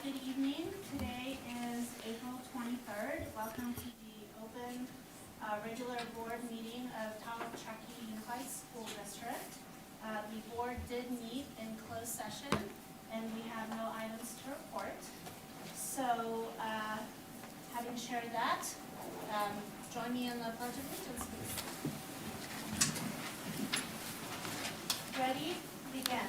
good evening. Today is April 23rd. Welcome to the open regular board meeting of Truckee Unified School District. The board did meet in closed session and we have no items to report. So having shared that, join me in the Pledge of Allegiance, please. Ready? Begin.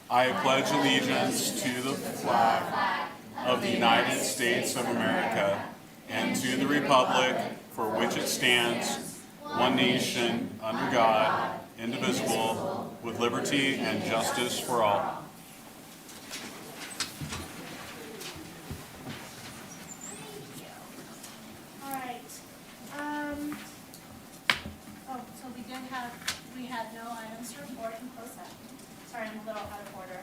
I pledge allegiance to the flag of the United States of America and to the republic for which it stands, one nation, under God, indivisible, with liberty and justice for all. All right. So we had no items to report in closed session. Sorry, I'm a little out of order.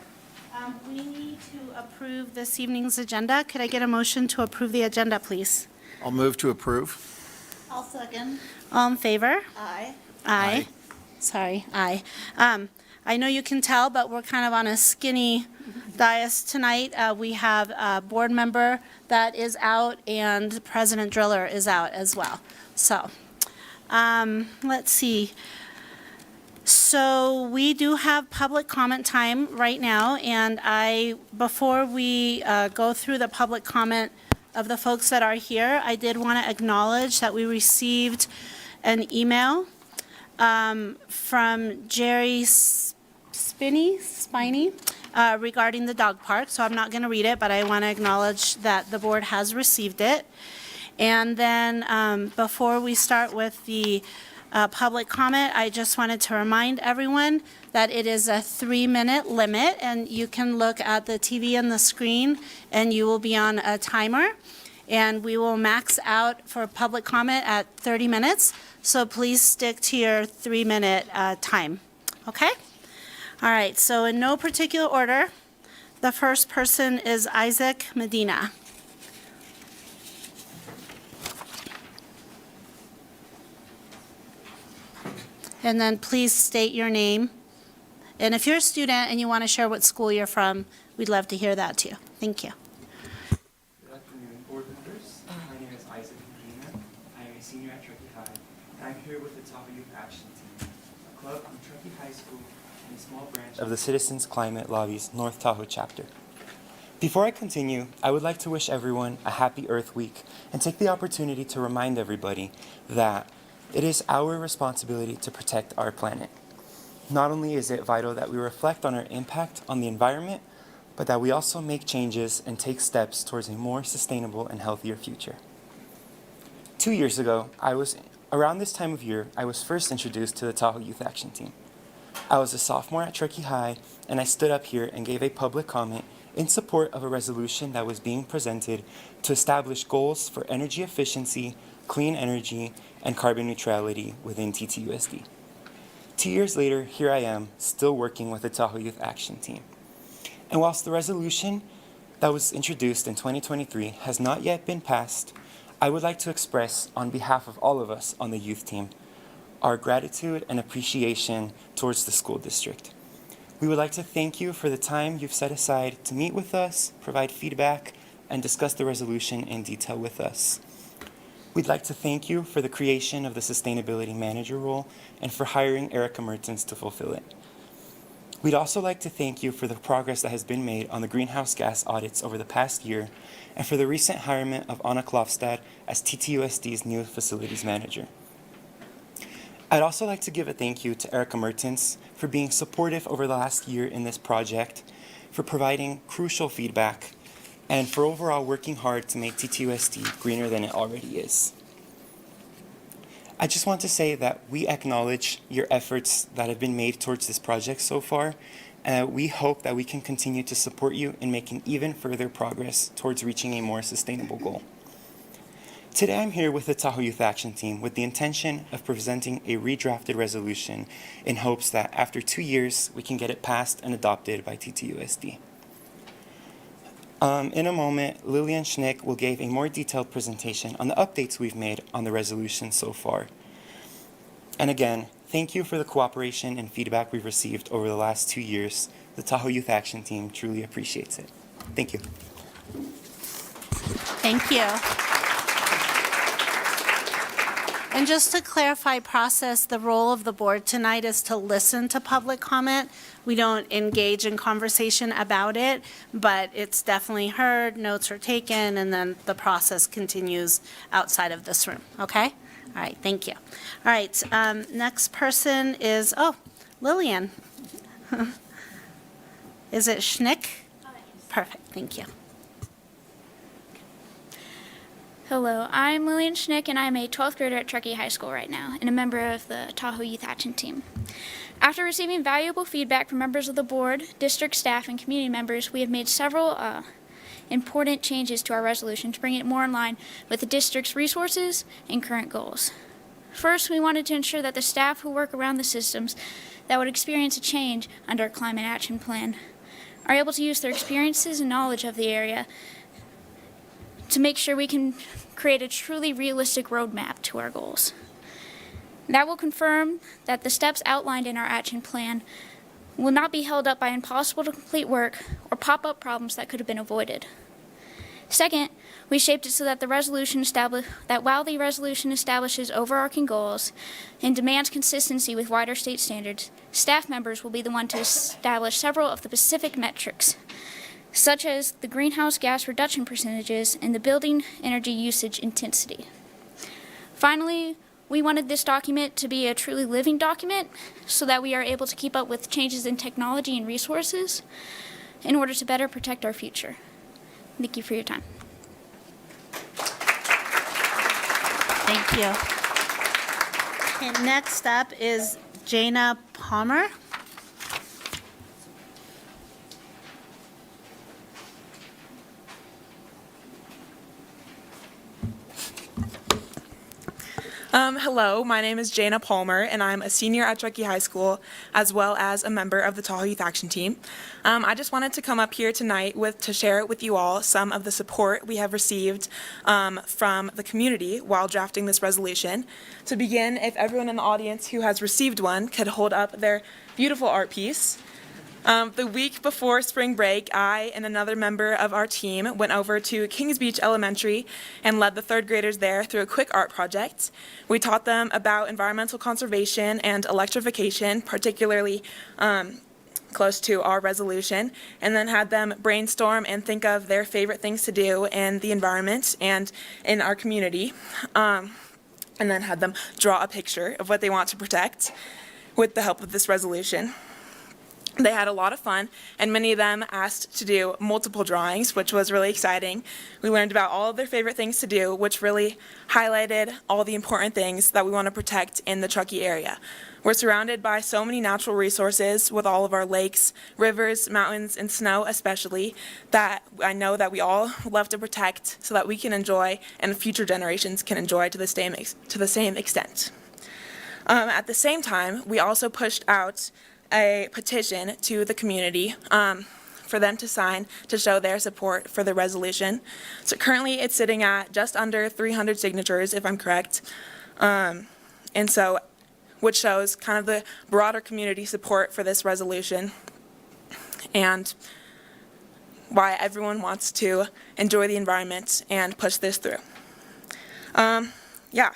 We need to approve this evening's agenda. Could I get a motion to approve the agenda, please? I'll move to approve. I'll second. All in favor? Aye. Aye. Sorry, aye. I know you can tell, but we're kind of on a skinny dais tonight. We have a board member that is out and President Driller is out as well. So, let's see. So we do have public comment time right now, and before we go through the public comment of the folks that are here, I did want to acknowledge that we received an email from Jerry Spiney regarding the dog park. So I'm not going to read it, but I want to acknowledge that the board has received it. And then before we start with the public comment, I just wanted to remind everyone that it is a 3-minute limit, and you can look at the TV and the screen, and you will be on a timer. And we will max out for public comment at 30 minutes, so please stick to your 3-minute time, okay? All right, so in no particular order, the first person is Isaac Medina. And then please state your name. And if you're a student and you want to share what school you're from, we'd love to hear that too. Thank you. Good afternoon, board members. My name is Isaac Medina. I am a senior at Truckee High, and I'm here with the Tahoe Youth Action Team, a club from Truckee High School and a small branch of the Citizens Climate Lobby's North Tahoe chapter. Before I continue, I would like to wish everyone a happy Earth Week and take the opportunity to remind everybody that it is our responsibility to protect our planet. Not only is it vital that we reflect on our impact on the environment, but that we also make changes and take steps towards a more sustainable and healthier future. 2 years ago, around this time of year, I was first introduced to the Tahoe Youth Action Team. I was a sophomore at Truckee High, and I stood up here and gave a public comment in support of a resolution that was being presented to establish goals for energy efficiency, clean energy, and carbon neutrality within TTUSD. 2 years later, here I am, still working with the Tahoe Youth Action Team. And whilst the resolution that was introduced in 2023 has not yet been passed, I would like to express, on behalf of all of us on the youth team, our gratitude and appreciation towards the school district. We would like to thank you for the time you've set aside to meet with us, provide feedback, and discuss the resolution in detail with us. We'd like to thank you for the creation of the Sustainability Manager role and for hiring Erica Mertens to fulfill it. We'd also like to thank you for the progress that has been made on the greenhouse gas audits over the past year and for the recent hirement of Anna Klofstad as TTUSD's new Facilities Manager. I'd also like to give a thank you to Erica Mertens for being supportive over the last year in this project, for providing crucial feedback, and for overall working hard to make TTUSD greener than it already is. I just want to say that we acknowledge your efforts that have been made towards this project so far, and we hope that we can continue to support you in making even further progress towards reaching a more sustainable goal. Today I'm here with the Tahoe Youth Action Team with the intention of presenting a redrafted resolution in hopes that after 2 years we can get it passed and adopted by TTUSD. In a moment, Lillian Schnick will give a more detailed presentation on the updates we've made on the resolution so far. And again, thank you for the cooperation and feedback we've received over the last 2 years. The Tahoe Youth Action Team truly appreciates it. Thank you. Thank you. And just to clarify process, the role of the board tonight is to listen to public comment. We don't engage in conversation about it, but it's definitely heard, notes are taken, and then the process continues outside of this room, okay? All right, thank you. All right, next person is, Lillian. Is it Schnick? Perfect, thank you. Hello, I'm Lillian Schnick, and I'm a 12th grader at Truckee High School right now, and a member of the Tahoe Youth Action Team. After receiving valuable feedback from members of the board, district staff, and community members, we have made several important changes to our resolution to bring it more in line with the district's resources and current goals. First, we wanted to ensure that the staff who work around the systems that would experience a change under our climate action plan are able to use their experiences and knowledge of the area to make sure we can create a truly realistic roadmap to our goals. That will confirm that the steps outlined in our action plan will not be held up by impossible to complete work or pop-up problems that could have been avoided. Second, we shaped it so that while the resolution establishes overarching goals and demands consistency with wider state standards, staff members will be the one to establish several of the specific metrics, such as the greenhouse gas reduction percentages and the building energy usage intensity. Finally, we wanted this document to be a truly living document so that we are able to keep up with changes in technology and resources in order to better protect our future. Thank you for your time. Thank you. And next up is Jana Palmer. Hello, my name is Jana Palmer, and I'm a senior at Truckee High School, as well as a member of the Tahoe Youth Action Team. I just wanted to come up here tonight to share with you all some of the support we have received from the community while drafting this resolution. To begin, if everyone in the audience who has received one could hold up their beautiful art piece. The week before spring break, I and another member of our team went over to Kings Beach Elementary and led the third graders there through a quick art project. We taught them about environmental conservation and electrification, particularly close to our resolution, and then had them brainstorm and think of their favorite things to do in the environment and in our community, and then had them draw a picture of what they want to protect with the help of this resolution. They had a lot of fun, and many of them asked to do multiple drawings, which was really exciting. We learned about all of their favorite things to do, which really highlighted all the important things that we want to protect in the Truckee area. We're surrounded by so many natural resources with all of our lakes, rivers, mountains, and snow especially, that I know that we all love to protect so that we can enjoy and future generations can enjoy to the same extent. At the same time, we also pushed out a petition to the community for them to sign to show their support for the resolution. So currently it's sitting at just under 300 signatures, if I'm correct. And so, which shows kind of the broader community support for this resolution and why everyone wants to enjoy the environment and push this through. Yeah,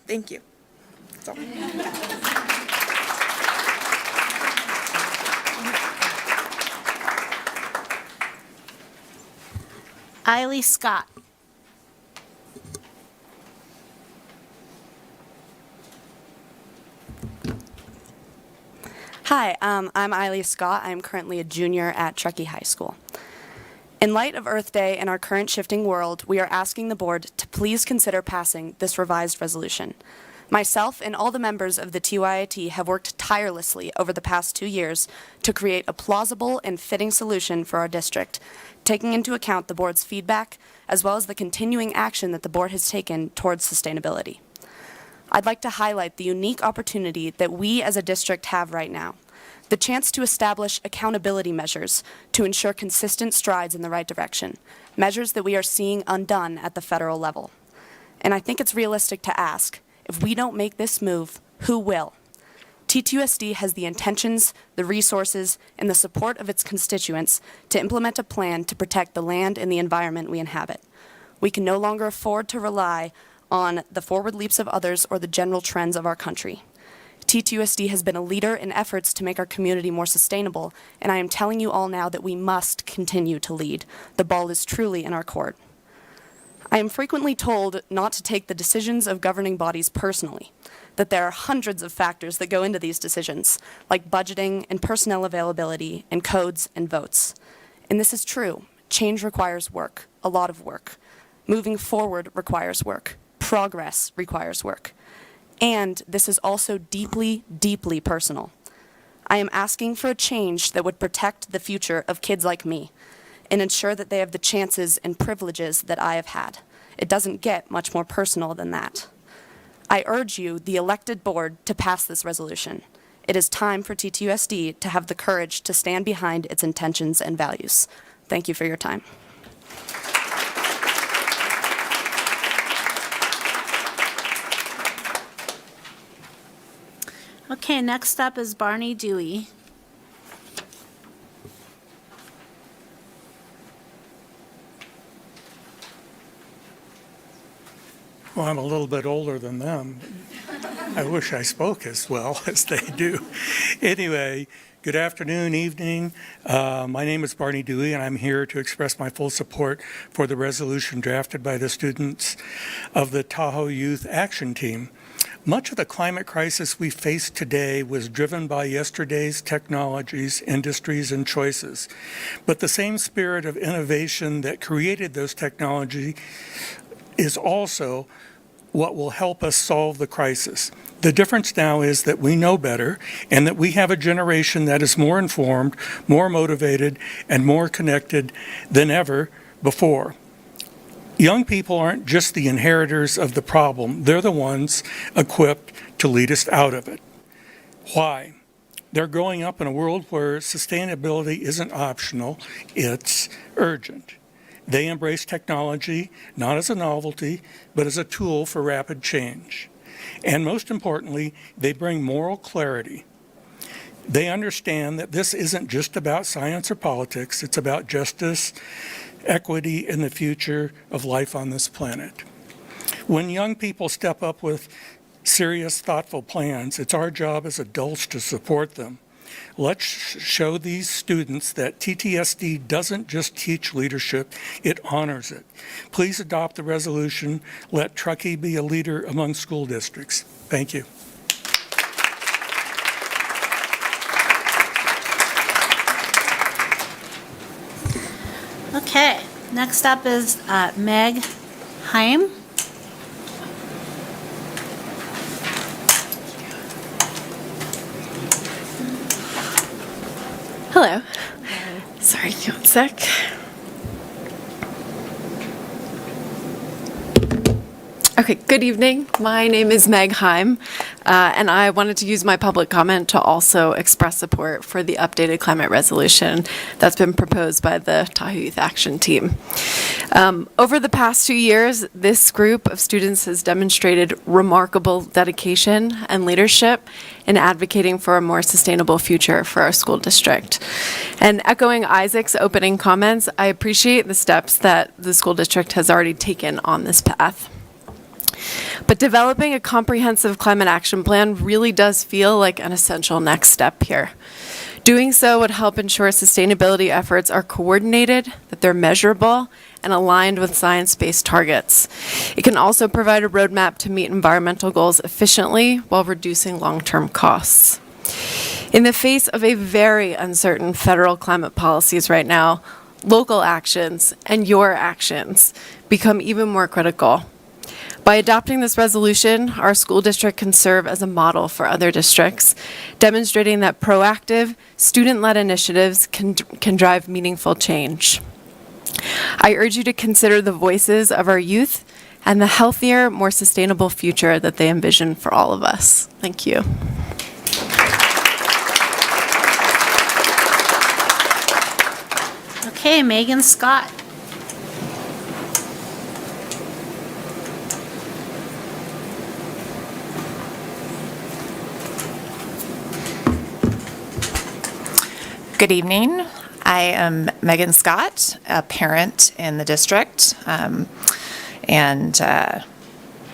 thank you. That's all. Eiley Scott. Hi, I'm Eiley Scott. I'm currently a junior at Truckee High School. In light of Earth Day and our current shifting world, we are asking the board to please consider passing this revised resolution. Myself and all the members of the TYIT have worked tirelessly over the past 2 years to create a plausible and fitting solution for our district, taking into account the board's feedback as well as the continuing action that the board has taken towards sustainability. I'd like to highlight the unique opportunity that we as a district have right now, the chance to establish accountability measures to ensure consistent strides in the right direction, measures that we are seeing undone at the federal level. And I think it's realistic to ask, if we don't make this move, who will? TTUSD has the intentions, the resources, and the support of its constituents to implement a plan to protect the land and the environment we inhabit. We can no longer afford to rely on the forward leaps of others or the general trends of our country. TTUSD has been a leader in efforts to make our community more sustainable, and I am telling you all now that we must continue to lead. The ball is truly in our court. I am frequently told not to take the decisions of governing bodies personally, that there are hundreds of factors that go into these decisions, like budgeting and personnel availability and codes and votes. And this is true. Change requires work, a lot of work. Moving forward requires work. Progress requires work. And this is also deeply, deeply personal. I am asking for a change that would protect the future of kids like me and ensure that they have the chances and privileges that I have had. It doesn't get much more personal than that. I urge you, the elected board, to pass this resolution. It is time for TTUSD to have the courage to stand behind its intentions and values. Thank you for your time. Okay, next up is Barney Dewey. Well, I'm a little bit older than them. I wish I spoke as well as they do. Anyway, good afternoon, evening. My name is Barney Dewey, and I'm here to express my full support for the resolution drafted by the students of the Tahoe Youth Action Team. Much of the climate crisis we face today was driven by yesterday's technologies, industries, and choices. But the same spirit of innovation that created those technologies is also what will help us solve the crisis. The difference now is that we know better and that we have a generation that is more informed, more motivated, and more connected than ever before. Young people aren't just the inheritors of the problem, they're the ones equipped to lead us out of it. Why? They're growing up in a world where sustainability isn't optional, it's urgent. They embrace technology not as a novelty, but as a tool for rapid change. And most importantly, they bring moral clarity. They understand that this isn't just about science or politics, it's about justice, equity, and the future of life on this planet. When young people step up with serious, thoughtful plans, it's our job as adults to support them. Let's show these students that TTSD doesn't just teach leadership, it honors it. Please adopt the resolution. Let Truckee be a leader among school districts. Thank you. Okay, next up is Meg Heim. Hello. Sorry, one sec. Okay, good evening. My name is Meg Heim, and I wanted to use my public comment to also express support for the updated climate resolution that's been proposed by the Tahoe Youth Action Team. Over the past 2 years, this group of students has demonstrated remarkable dedication and leadership in advocating for a more sustainable future for our school district. And echoing Isaac's opening comments, I appreciate the steps that the school district has already taken on this path. But developing a comprehensive climate action plan really does feel like an essential next step here. Doing so would help ensure sustainability efforts are coordinated, that they're measurable, and aligned with science-based targets. It can also provide a roadmap to meet environmental goals efficiently while reducing long-term costs. In the face of a very uncertain federal climate policies right now, local actions and your actions become even more critical. By adopting this resolution, our school district can serve as a model for other districts, demonstrating that proactive, student-led initiatives can drive meaningful change. I urge you to consider the voices of our youth and the healthier, more sustainable future that they envision for all of us. Thank you. Okay, Megan Scott. Good evening. I am Megan Scott, a parent in the district, and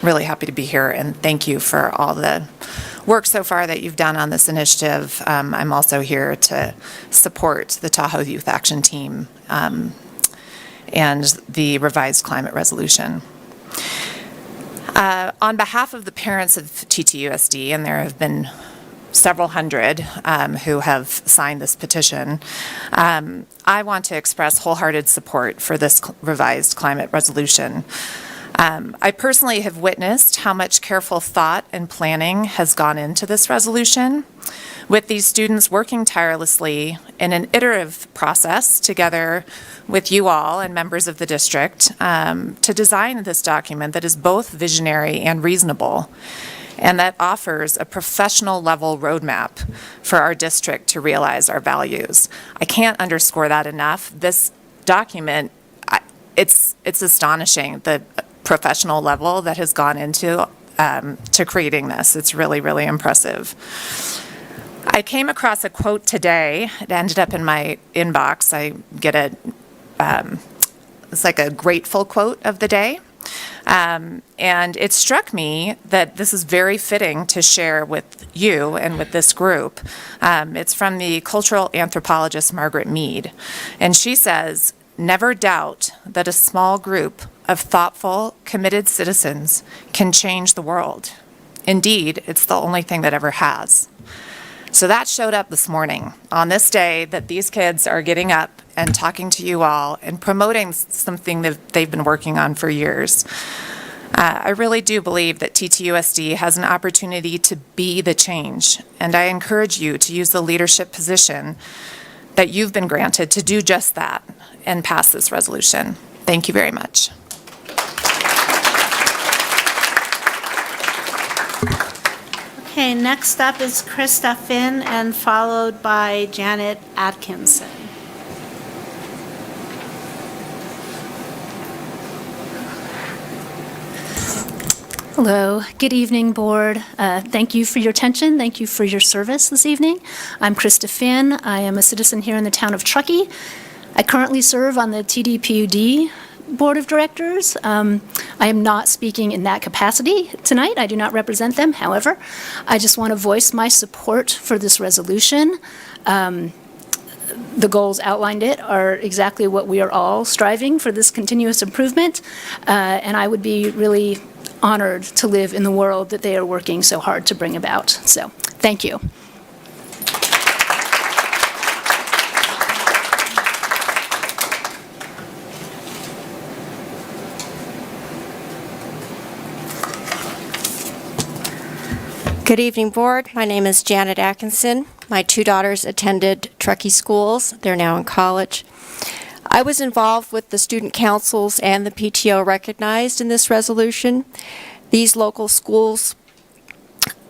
really happy to be here, and thank you for all the work so far that you've done on this initiative. I'm also here to support the Tahoe Youth Action Team and the revised climate resolution. On behalf of the parents of TTUSD, and there have been several hundred who have signed this petition, I want to express wholehearted support for this revised climate resolution. I personally have witnessed how much careful thought and planning has gone into this resolution, with these students working tirelessly in an iterative process together with you all and members of the district to design this document that is both visionary and reasonable, and that offers a professional level roadmap for our district to realize our values. I can't underscore that enough. This document, it's astonishing, the professional level that has gone into to creating this. It's really, really impressive. I came across a quote today. It ended up in my inbox. I get it's like a grateful quote of the day. And it struck me that this is very fitting to share with you and with this group. It's from the cultural anthropologist Margaret Mead. And she says, "Never doubt that a small group of thoughtful, committed citizens can change the world. Indeed, it's the only thing that ever has." So that showed up this morning on this day that these kids are getting up and talking to you all and promoting something that they've been working on for years. I really do believe that TTUSD has an opportunity to be the change, and I encourage you to use the leadership position that you've been granted to do just that and pass this resolution. Thank you very much. Okay, next up is Krista Finn, and followed by Janet Atkinson. Hello, good evening, board. Thank you for your attention. Thank you for your service this evening. I'm Krista Finn. I am a citizen here in the town of Truckee. I currently serve on the TDPUD Board of Directors. I am not speaking in that capacity tonight. I do not represent them. However, I just want to voice my support for this resolution. The goals outlined it are exactly what we are all striving for, this continuous improvement, and I would be really honored to live in the world that they are working so hard to bring about. So, thank you. Good evening, board. My name is Janet Atkinson. My two daughters attended Truckee schools. They're now in college. I was involved with the student councils and the PTO recognized in this resolution. These local schools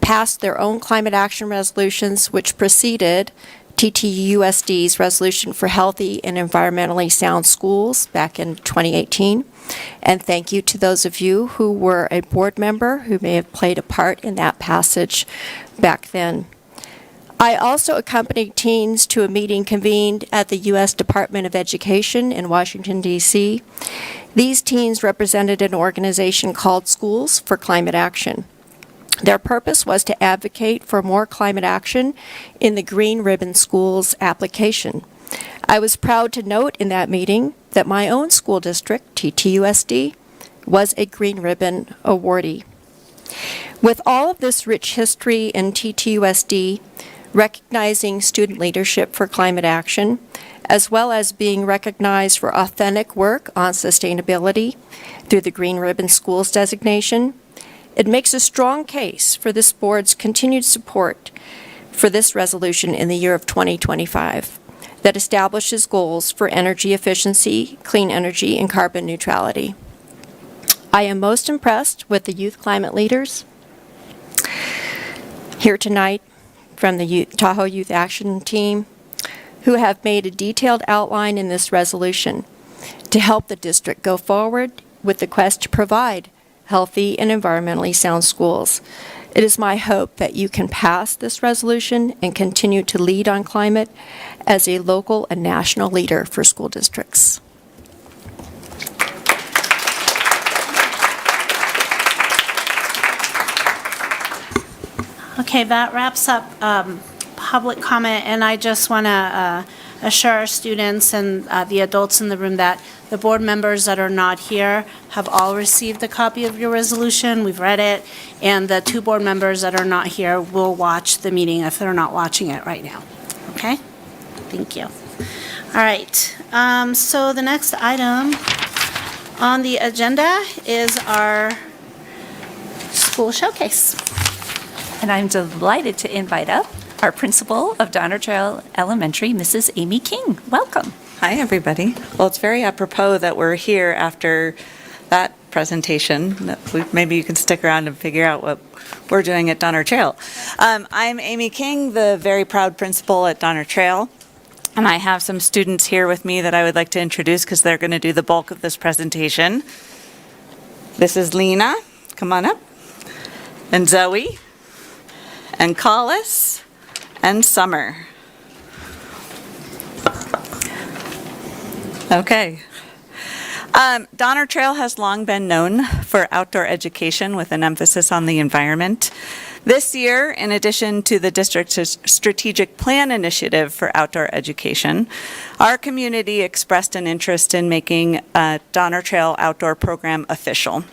passed their own climate action resolutions, which preceded TTUSD's resolution for healthy and environmentally sound schools back in 2018. And thank you to those of you who were a board member who may have played a part in that passage back then. I also accompanied teens to a meeting convened at the U.S. Department of Education in Washington, D.C. These teens represented an organization called Schools for Climate Action. Their purpose was to advocate for more climate action in the Green Ribbon Schools application. I was proud to note in that meeting that my own school district, TTUSD, was a Green Ribbon awardee. With all of this rich history in TTUSD, recognizing student leadership for climate action, as well as being recognized for authentic work on sustainability through the Green Ribbon Schools designation, it makes a strong case for this board's continued support for this resolution in the year of 2025 that establishes goals for energy efficiency, clean energy, and carbon neutrality. I am most impressed with the youth climate leaders here tonight from the Tahoe Youth Action Team who have made a detailed outline in this resolution to help the district go forward with the quest to provide healthy and environmentally sound schools. It is my hope that you can pass this resolution and continue to lead on climate as a local and national leader for school districts. Okay, that wraps up public comment, and I just want to assure our students and the adults in the room that the board members that are not here have all received a copy of your resolution. We've read it, and the 2 board members that are not here will watch the meeting if they're not watching it right now. Okay? Thank you. All right, so the next item on the agenda is our school showcase. And I'm delighted to invite up our principal of Donner Trail Elementary, Mrs. Amy King. Welcome. Hi, everybody. Well, it's very apropos that we're here after that presentation. Maybe you can stick around and figure out what we're doing at Donner Trail. I'm Amy King, the very proud principal at Donner Trail, and I have some students here with me that I would like to introduce because they're going to do the bulk of this presentation. This is Lena. Come on up. And Zoe. And Collis. And Summer. Okay. Donner Trail has long been known for outdoor education with an emphasis on the environment. This year, in addition to the district's strategic plan initiative for outdoor education, our community expressed an interest in making a Donner Trail outdoor program official.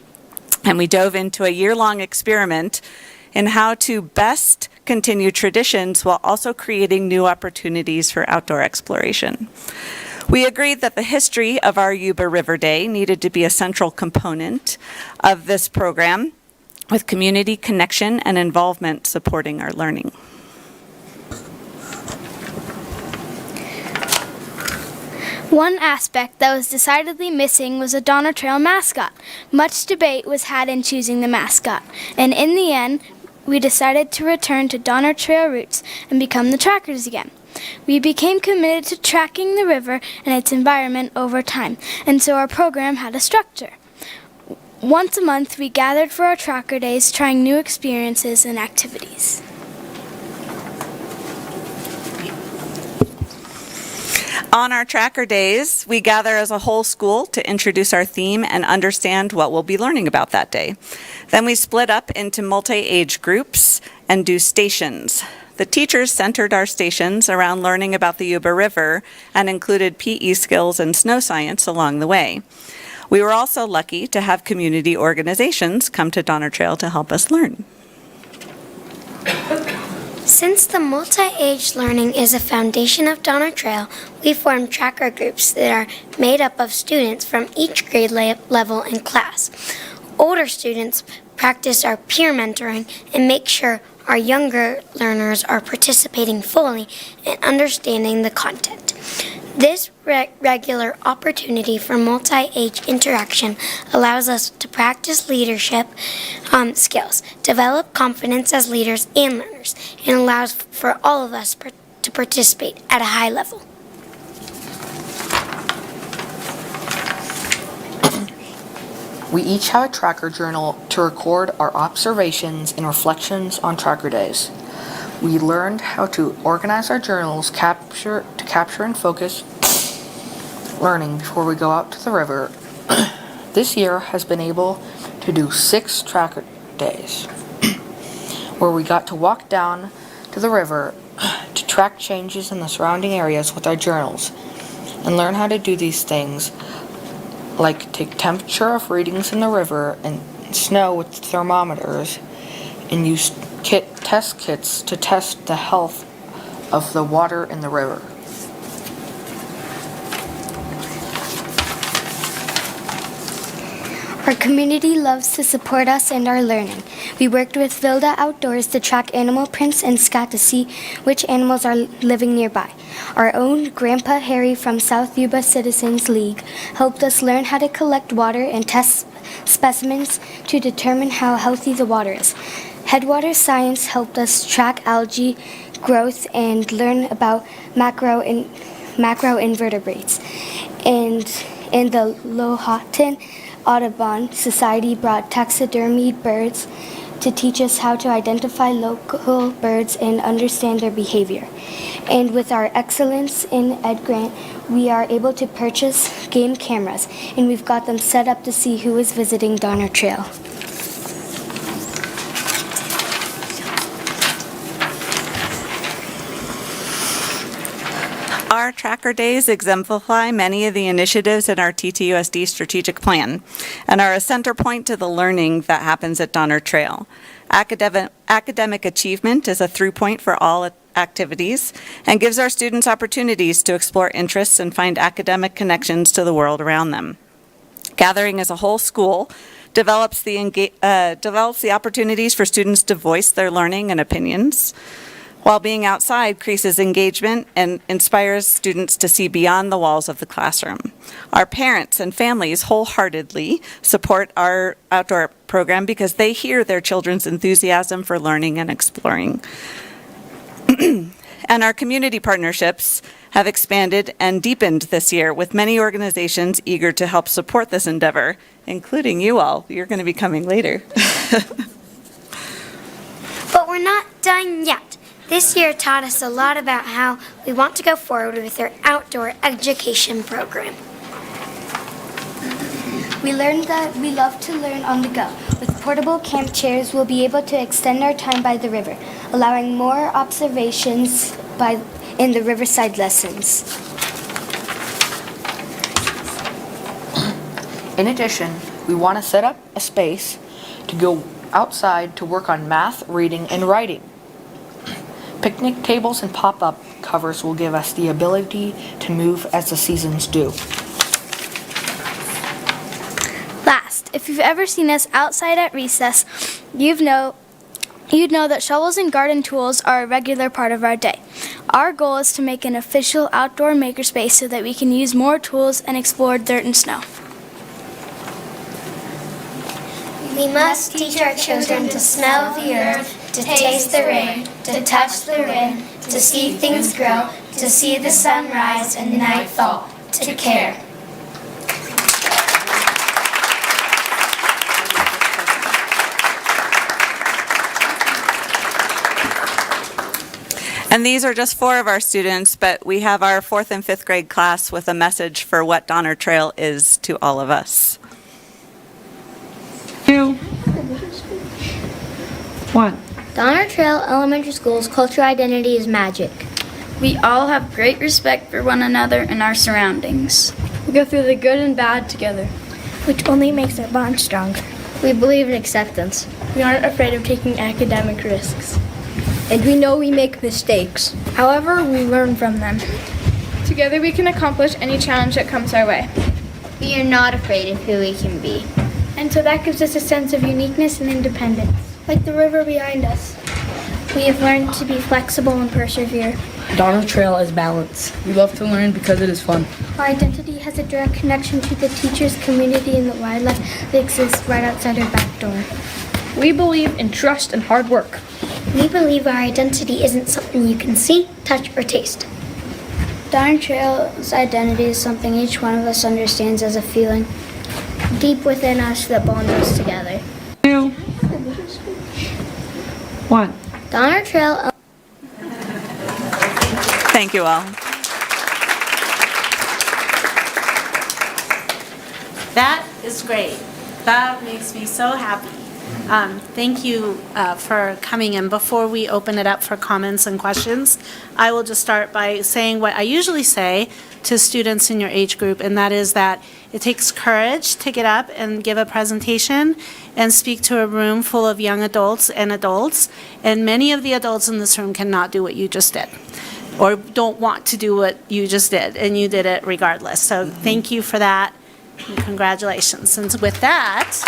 And we dove into a year-long experiment in how to best continue traditions while also creating new opportunities for outdoor exploration. We agreed that the history of our Yuba River Day needed to be a central component of this program, with community connection and involvement supporting our learning. One aspect that was decidedly missing was a Donner Trail mascot. Much debate was had in choosing the mascot, and in the end, we decided to return to Donner Trail roots and become the trackers again. We became committed to tracking the river and its environment over time, and so our program had a structure. Once a month, we gathered for our tracker days, trying new experiences and activities. On our tracker days, we gather as a whole school to introduce our theme and understand what we'll be learning about that day. Then we split up into multi-age groups and do stations. The teachers centered our stations around learning about the Yuba River and included PE skills and snow science along the way. We were also lucky to have community organizations come to Donner Trail to help us learn. Since the multi-age learning is a foundation of Donner Trail, we formed tracker groups that are made up of students from each grade level and class. Older students practice our peer mentoring and make sure our younger learners are participating fully and understanding the content. This regular opportunity for multi-age interaction allows us to practice leadership skills, develop confidence as leaders and learners, and allows for all of us to participate at a high level. We each have a tracker journal to record our observations and reflections on tracker days. We learned how to organize our journals to capture and focus learning before we go out to the river. This year has been able to do 6 tracker days where we got to walk down to the river to track changes in the surrounding areas with our journals and learn how to do these things like take temperature of readings in the river and snow with thermometers and use test kits to test the health of the water in the river. Our community loves to support us and our learning. We worked with Vilda Outdoors to track animal prints and scout to see which animals are living nearby. Our own Grandpa Harry from South Yuba Citizens League helped us learn how to collect water and test specimens to determine how healthy the water is. Headwater Science helped us track algae growth and learn about macroinvertebrates. And in the Lohatan Audubon Society brought taxidermied birds to teach us how to identify local birds and understand their behavior. And with our excellence in Ed Grant, we are able to purchase game cameras, and we've got them set up to see who is visiting Donner Trail. Our tracker days exemplify many of the initiatives in our TTUSD strategic plan and are a center point to the learning that happens at Donner Trail. Academic achievement is a through point for all activities and gives our students opportunities to explore interests and find academic connections to the world around them. Gathering as a whole school develops the opportunities for students to voice their learning and opinions, while being outside increases engagement and inspires students to see beyond the walls of the classroom. Our parents and families wholeheartedly support our outdoor program because they hear their children's enthusiasm for learning and exploring. And our community partnerships have expanded and deepened this year with many organizations eager to help support this endeavor, including you all. You're going to be coming later. But we're not done yet. This year taught us a lot about how we want to go forward with our outdoor education program. We learned that we love to learn on the go. With portable camp chairs, we'll be able to extend our time by the river, allowing more observations in the riverside lessons. In addition, we want to set up a space to go outside to work on math, reading, and writing. Picnic tables and pop-up covers will give us the ability to move as the seasons do. Last, if you've ever seen us outside at recess, you'd know that shovels and garden tools are a regular part of our day. Our goal is to make an official outdoor makerspace so that we can use more tools and explore dirt and snow. We must teach our children to smell the earth, to taste the rain, to touch the wind, to see things grow, to see the sun rise and night fall, to care. And these are just 4 of our students, but we have our 4th and 5th grade class with a message for what Donner Trail is to all of us. 2, 1. Donner Trail Elementary School's cultural identity is magic. We all have great respect for one another and our surroundings. We go through the good and bad together, which only makes our bond stronger. We believe in acceptance. We aren't afraid of taking academic risks. And we know we make mistakes. However, we learn from them. Together we can accomplish any challenge that comes our way. We are not afraid of who we can be. And so that gives us a sense of uniqueness and independence. Like the river behind us. We have learned to be flexible and persevere. Donner Trail is balance. We love to learn because it is fun. Our identity has a direct connection to the teachers, community, and the wildlife that exists right outside our back door. We believe in trust and hard work. We believe our identity isn't something you can see, touch, or taste. Donner Trail's identity is something each one of us understands as a feeling deep within us that bonds us together. 2, 1. Donner Trail. Thank you all. That is great. That makes me so happy. Thank you for coming in. Before we open it up for comments and questions, I will just start by saying what I usually say to students in your age group, and that is that it takes courage to get up and give a presentation and speak to a room full of young adults, and many of the adults in this room cannot do what you just did, or don't want to do what you just did, and you did it regardless. So thank you for that, and congratulations. And with that,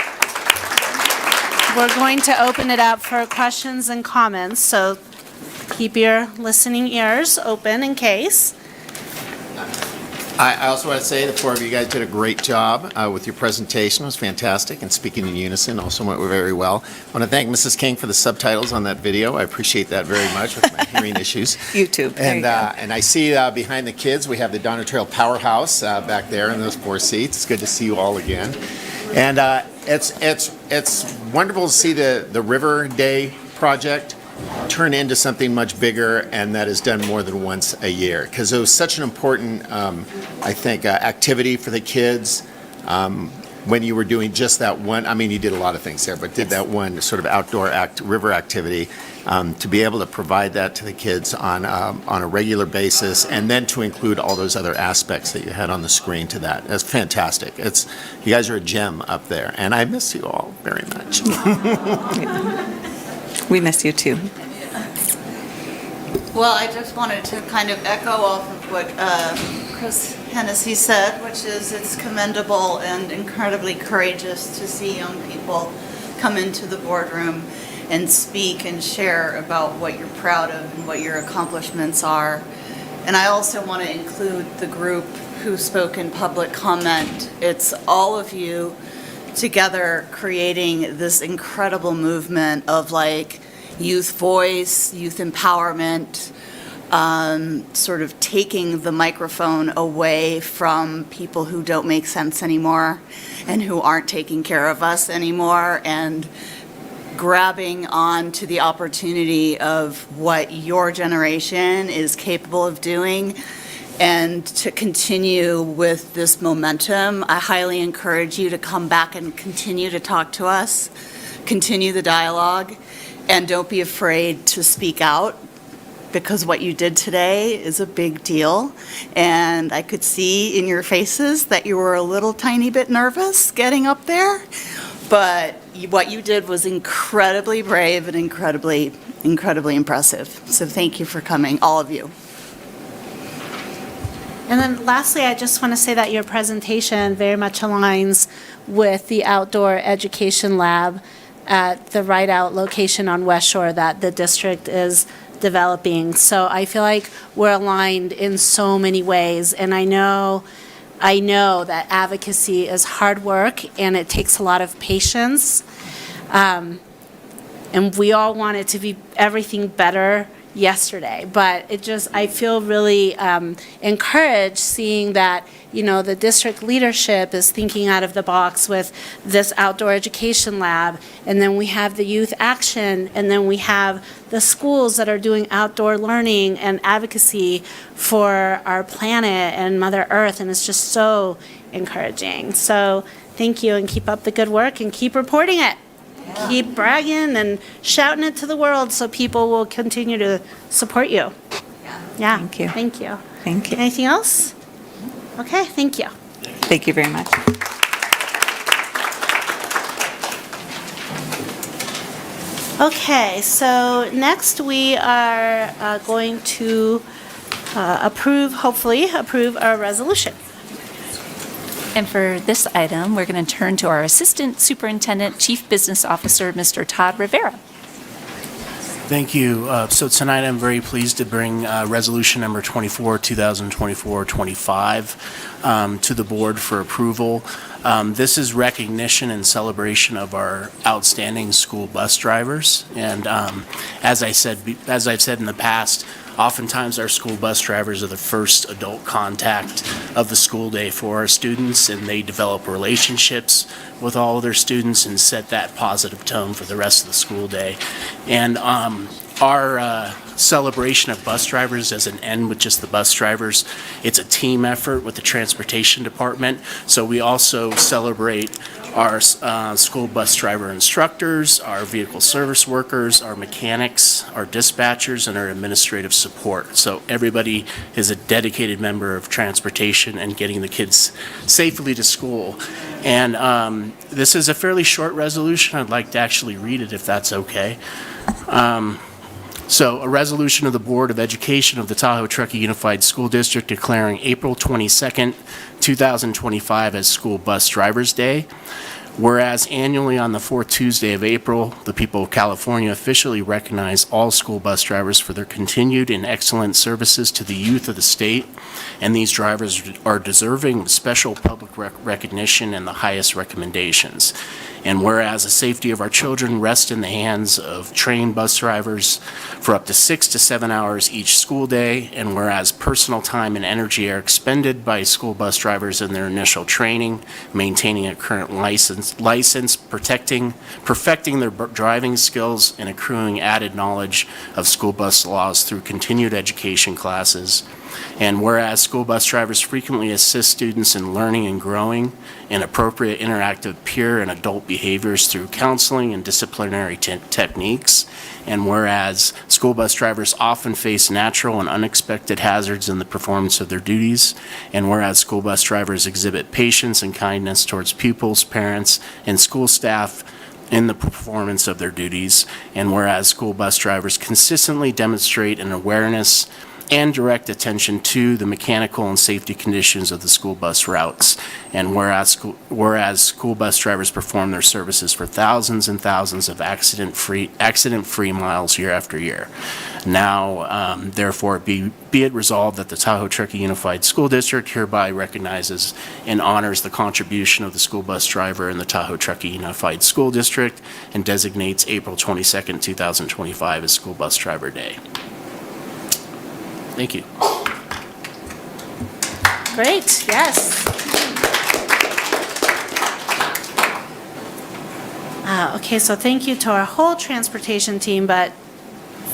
we're going to open it up for questions and comments, so keep your listening ears open in case. I also want to say the 4 of you guys did a great job with your presentation. It was fantastic, and speaking in unison also went very well. I want to thank Mrs. King for the subtitles on that video. I appreciate that very much with my hearing issues. YouTube. And I see behind the kids we have the Donner Trail Powerhouse back there in those 4 seats. It's good to see you all again. And it's wonderful to see the River Day project turn into something much bigger, and that is done more than once a year, because it was such an important, I think, activity for the kids. When you were doing just that one, I mean, you did a lot of things there, but did that one sort of outdoor river activity, to be able to provide that to the kids on a regular basis, and then to include all those other aspects that you had on the screen to that. That's fantastic. You guys are a gem up there, and I miss you all very much. We miss you too. Well, I just wanted to kind of echo off of what Chris Hennessy said, which is it's commendable and incredibly courageous to see young people come into the boardroom and speak and share about what you're proud of and what your accomplishments are. And I also want to include the group who spoke in public comment. It's all of you together creating this incredible movement of like youth voice, youth empowerment, sort of taking the microphone away from people who don't make sense anymore and who aren't taking care of us anymore, and grabbing on to the opportunity of what your generation is capable of doing, and to continue with this momentum. I highly encourage you to come back and continue to talk to us, continue the dialogue, and don't be afraid to speak out, because what you did today is a big deal. And I could see in your faces that you were a little tiny bit nervous getting up there, but what you did was incredibly brave and incredibly impressive. So thank you for coming, all of you. And then lastly, I just want to say that your presentation very much aligns with the outdoor education lab at the Right Out location on West Shore that the district is developing. So I feel like we're aligned in so many ways, and I know that advocacy is hard work and it takes a lot of patience. And we all want it to be everything better yesterday, but I feel really encouraged seeing that, the district leadership is thinking out of the box with this outdoor education lab, and then we have the youth action, and then we have the schools that are doing outdoor learning and advocacy for our planet and Mother Earth, and it's just so encouraging. So thank you, and keep up the good work, and keep reporting it. Yeah. Keep bragging and shouting it to the world so people will continue to support you. Yeah. Thank you. Thank you. Thank you. Anything else? Okay, thank you. Thank you very much. Okay, so next we are going to hopefully approve our resolution. And for this item, we're going to turn to our Assistant Superintendent, Chief Business Officer, Mr. Todd Rivera. Thank you. So tonight I'm very pleased to bring Resolution Number 24, 2024-25 to the board for approval. This is recognition and celebration of our outstanding school bus drivers. And as I've said in the past, oftentimes our school bus drivers are the first adult contact of the school day for our students, and they develop relationships with all of their students and set that positive tone for the rest of the school day. And our celebration of bus drivers doesn't end with just the bus drivers. It's a team effort with the transportation department. So we also celebrate our school bus driver instructors, our vehicle service workers, our mechanics, our dispatchers, and our administrative support. So everybody is a dedicated member of transportation and getting the kids safely to school. And this is a fairly short resolution. I'd like to actually read it if that's okay. So a resolution of the Board of Education of the Tahoe-Truckee Unified School District declaring April 22nd, 2025 as School Bus Drivers Day. Whereas annually on the fourth Tuesday of April, the people of California officially recognize all school bus drivers for their continued and excellent services to the youth of the state, and these drivers are deserving of special public recognition and the highest recommendations. And whereas the safety of our children rests in the hands of trained bus drivers for up to 6 to 7 hours each school day, and whereas personal time and energy are expended by school bus drivers in their initial training, maintaining a current license, license, perfecting their driving skills, and accruing added knowledge of school bus laws through continued education classes. And whereas school bus drivers frequently assist students in learning and growing in appropriate interactive peer and adult behaviors through counseling and disciplinary techniques, and whereas school bus drivers often face natural and unexpected hazards in the performance of their duties, and whereas school bus drivers exhibit patience and kindness towards pupils, parents, and school staff in the performance of their duties, and whereas school bus drivers consistently demonstrate an awareness and direct attention to the mechanical and safety conditions of the school bus routes, and whereas school bus drivers perform their services for thousands and thousands of accident-free miles year after year. Now, therefore, be it resolved that the Tahoe-Truckee Unified School District hereby recognizes and honors the contribution of the school bus driver in the Tahoe-Truckee Unified School District and designates April 22nd, 2025 as School Bus Driver Day. Thank you. Great, yes. Okay, so thank you to our whole transportation team, but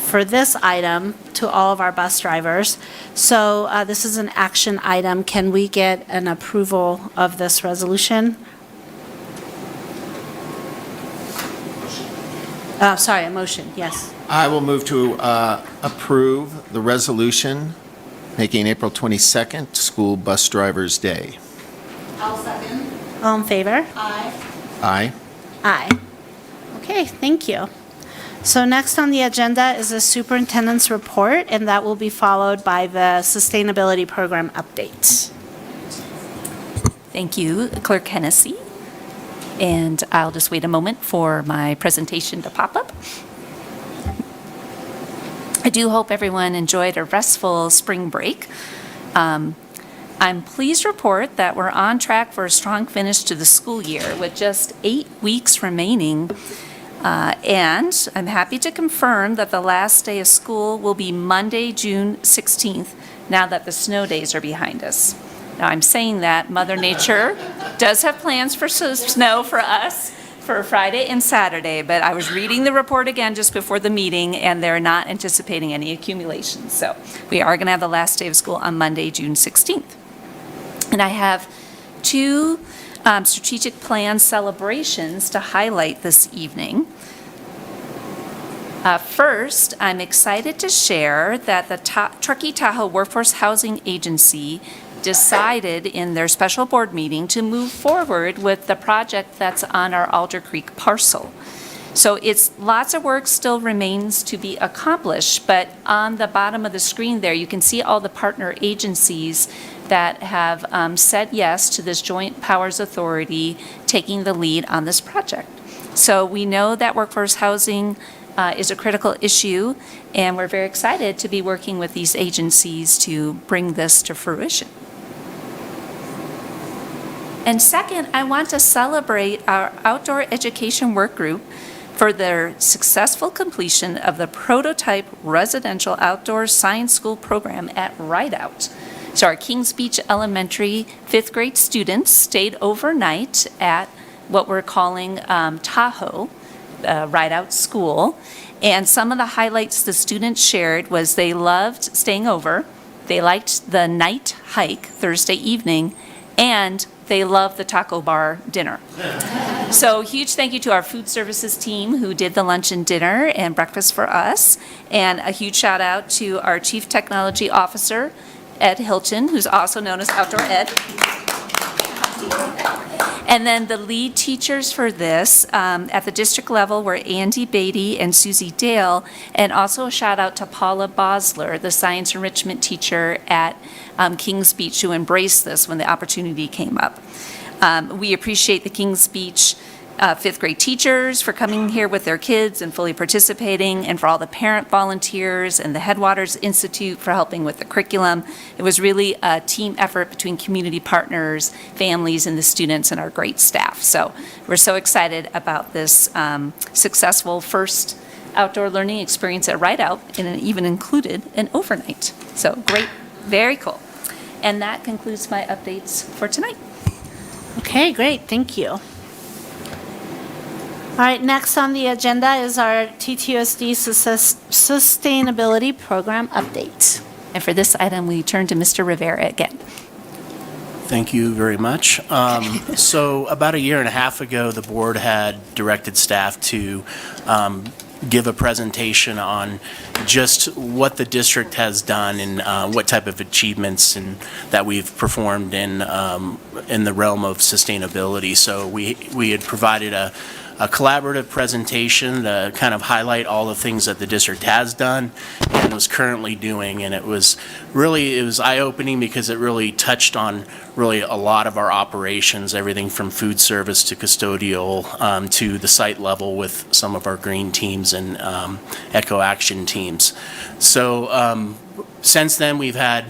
for this item, to all of our bus drivers. So this is an action item. Can we get an approval of this resolution? Sorry, a motion, yes. I will move to approve the resolution making April 22nd School Bus Drivers Day. I'll second. All in favor? Aye. Aye. Aye. Okay, thank you. So next on the agenda is the superintendent's report, and that will be followed by the sustainability program update. Thank you, Clerk Hennessy. And I'll just wait a moment for my presentation to pop up. I do hope everyone enjoyed a restful spring break. I'm pleased to report that we're on track for a strong finish to the school year with just 8 weeks remaining. And I'm happy to confirm that the last day of school will be Monday, June 16th, now that the snow days are behind us. Now, I'm saying that Mother Nature does have plans for snow for us for Friday and Saturday, but I was reading the report again just before the meeting, and they're not anticipating any accumulation. So we are going to have the last day of school on Monday, June 16th. And I have 2 strategic plan celebrations to highlight this evening. First, I'm excited to share that the Truckee-Tahoe Workforce Housing Agency decided in their special board meeting to move forward with the project that's on our Alder Creek parcel. So it's lots of work still remains to be accomplished, but on the bottom of the screen there, you can see all the partner agencies that have said yes to this joint powers authority taking the lead on this project. So we know that workforce housing is a critical issue, and we're very excited to be working with these agencies to bring this to fruition. And second, I want to celebrate our outdoor education work group for their successful completion of the prototype residential outdoor science school program at Rideout. So our Kings Beach Elementary 5th grade students stayed overnight at what we're calling Tahoe, Rideout School. And some of the highlights the students shared was they loved staying over, they liked the night hike Thursday evening, and they love the taco bar dinner. So huge thank you to our food services team who did the lunch and dinner and breakfast for us. And a huge shout out to our Chief Technology Officer, Ed Hilton, who's also known as Outdoor Ed. And then the lead teachers for this at the district level were Andy Beatty and Susie Dale, and also a shout out to Paula Bosler, the science enrichment teacher at Kings Beach, who embraced this when the opportunity came up. We appreciate the Kings Beach 5th grade teachers for coming here with their kids and fully participating, and for all the parent volunteers and the Headwaters Institute for helping with the curriculum. It was really a team effort between community partners, families, and the students and our great staff. So we're so excited about this successful first outdoor learning experience at Rideout, and it even included an overnight. So great, very cool. And that concludes my updates for tonight. Okay, great, thank you. right, next on the agenda is our TTUSD Sustainability Program update. And for this item, we turn to Mr. Rivera again. Thank you very much. So about a year and a half ago, the board had directed staff to give a presentation on just what the district has done and what type of achievements and that we've performed in the realm of sustainability. So we had provided a collaborative presentation to kind of highlight all the things that the district has done and was currently doing. And it was eye-opening because it really touched on really a lot of our operations, everything from food service to custodial to the site level with some of our green teams and eco action teams. So since then, we've had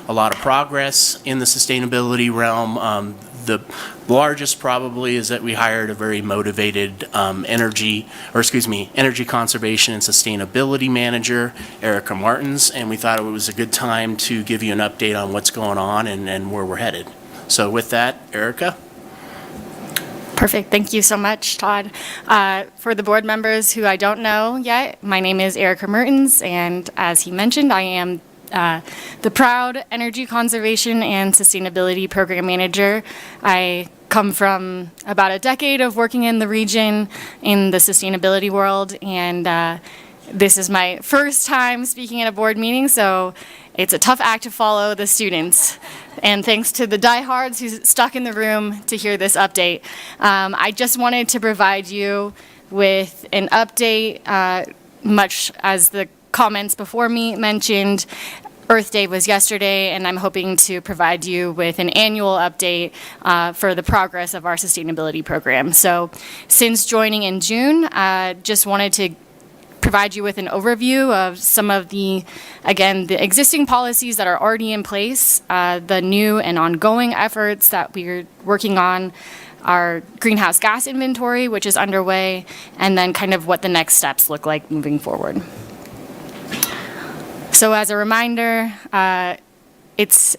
a lot of progress in the sustainability realm. The largest probably is that we hired a very motivated energy conservation and sustainability manager, Erica Martins, and we thought it was a good time to give you an update on what's going on and where we're headed. So with that, Erica. Perfect. Thank you so much, Todd. For the board members who I don't know yet, my name is Erica Mertens, and as he mentioned, I am the proud Energy Conservation and Sustainability Program Manager. I come from about a decade of working in the region in the sustainability world, and this is my first time speaking at a board meeting, so it's a tough act to follow the students. And thanks to the diehards who stuck in the room to hear this update. I just wanted to provide you with an update, much as the comments before me mentioned. Earth Day was yesterday, and I'm hoping to provide you with an annual update for the progress of our sustainability program. So since joining in June, just wanted to provide you with an overview of some of the existing policies that are already in place, the new and ongoing efforts that we're working on, our greenhouse gas inventory, which is underway, and then kind of what the next steps look like moving forward. So as a reminder, it's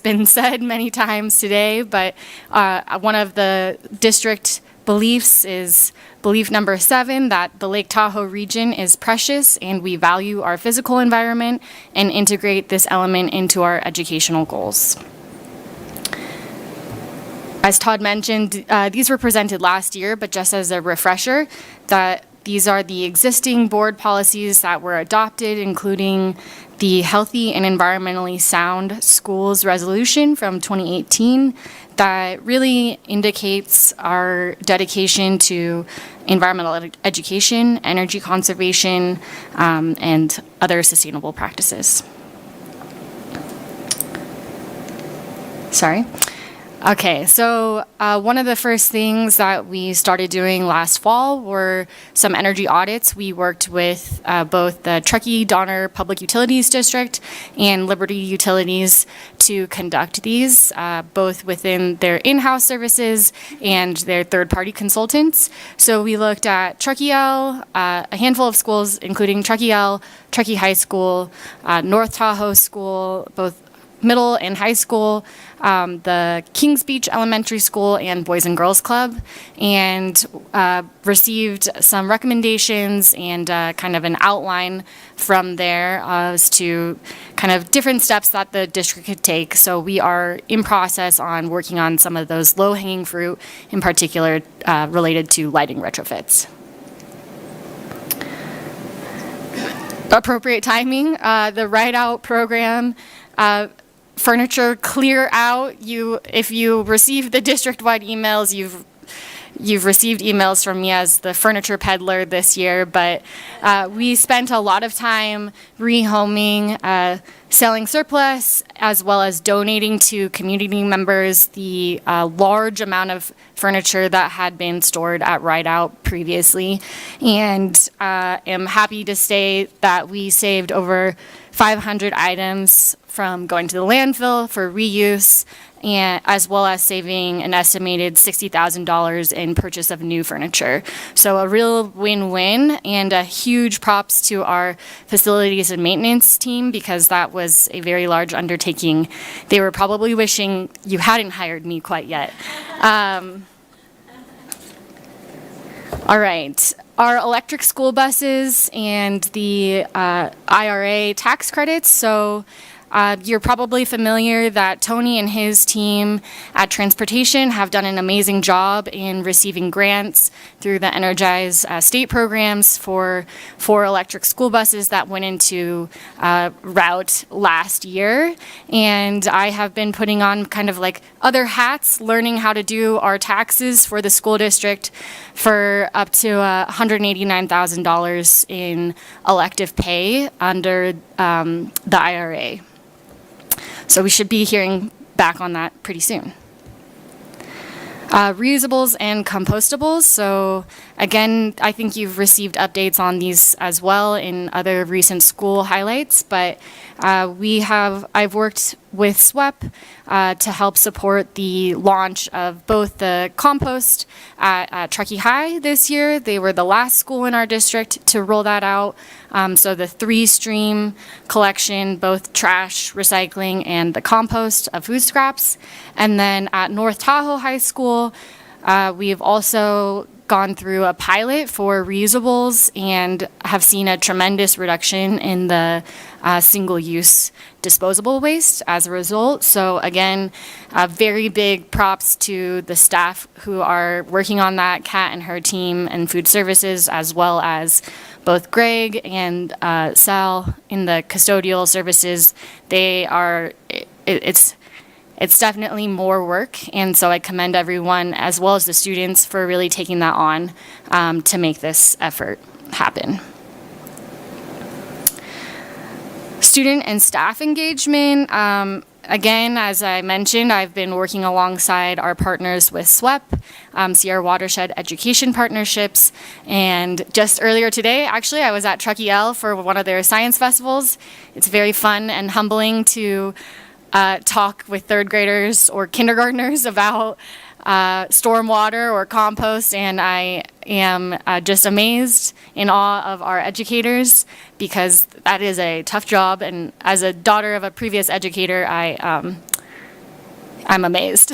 been said many times today, but one of the district beliefs is belief number 7, that the Lake Tahoe region is precious and we value our physical environment and integrate this element into our educational goals. As Todd mentioned, these were presented last year, but just as a refresher, that these are the existing board policies that were adopted, including the Healthy and Environmentally Sound Schools Resolution from 2018 that really indicates our dedication to environmental education, energy conservation, and other sustainable practices. Sorry. Okay, so one of the first things that we started doing last fall were some energy audits. We worked with both the Truckee-Donner Public Utilities District and Liberty Utilities to conduct these, both within their in-house services and their third-party consultants. So we looked at Truckee-L, a handful of schools, including Truckee-L, Truckee High School, North Tahoe School, both middle and high school, the Kings Beach Elementary School and Boys and Girls Club, and received some recommendations and kind of an outline from there as to kind of different steps that the district could take. So we are in process on working on some of those low-hanging fruit, in particular related to lighting retrofits. Appropriate timing, the Ride Out program, furniture clear out. If you receive the district-wide emails, you've received emails from me as the furniture peddler this year, but we spent a lot of time rehoming, selling surplus, as well as donating to community members the large amount of furniture that had been stored at Ride Out previously. And am happy to state that we saved over 500 items from going to the landfill for reuse, and as well as saving an estimated $60,000 in purchase of new furniture. So a real win-win, and a huge props to our facilities and maintenance team, because that was a very large undertaking. They were probably wishing you hadn't hired me quite yet. All right. Our electric school buses and the IRA tax credits. So you're probably familiar that Tony and his team at Transportation have done an amazing job in receiving grants through the Energize state programs for 4 electric school buses that went into route last year. And I have been putting on kind of like other hats, learning how to do our taxes for the school district for up to $189,000 in elective pay under the IRA. So we should be hearing back on that pretty soon. Reusables and compostables. So again, I think you've received updates on these as well in other recent school highlights, but I've worked with SWEP to help support the launch of both the compost at Truckee High this year. They were the last school in our district to roll that out. So the 3-stream collection, both trash, recycling, and the compost of food scraps. And then at North Tahoe High School, we've also gone through a pilot for reusables and have seen a tremendous reduction in the single-use disposable waste as a result. So again, very big props to the staff who are working on that, Kat and her team and food services, as well as both Greg and Sal in the custodial services. They are, it's definitely more work, and so I commend everyone as well as the students for really taking that on to make this effort happen. Student and staff engagement. Again, as I mentioned, I've been working alongside our partners with SWEP, Sierra Watershed Education Partnerships, and just earlier today, actually, I was at Truckee L for one of their science festivals. It's very fun and humbling to talk with 3rd graders or kindergartners about stormwater or compost, and I am just amazed, in awe of our educators, because that is a tough job, and as a daughter of a previous educator, I'm amazed.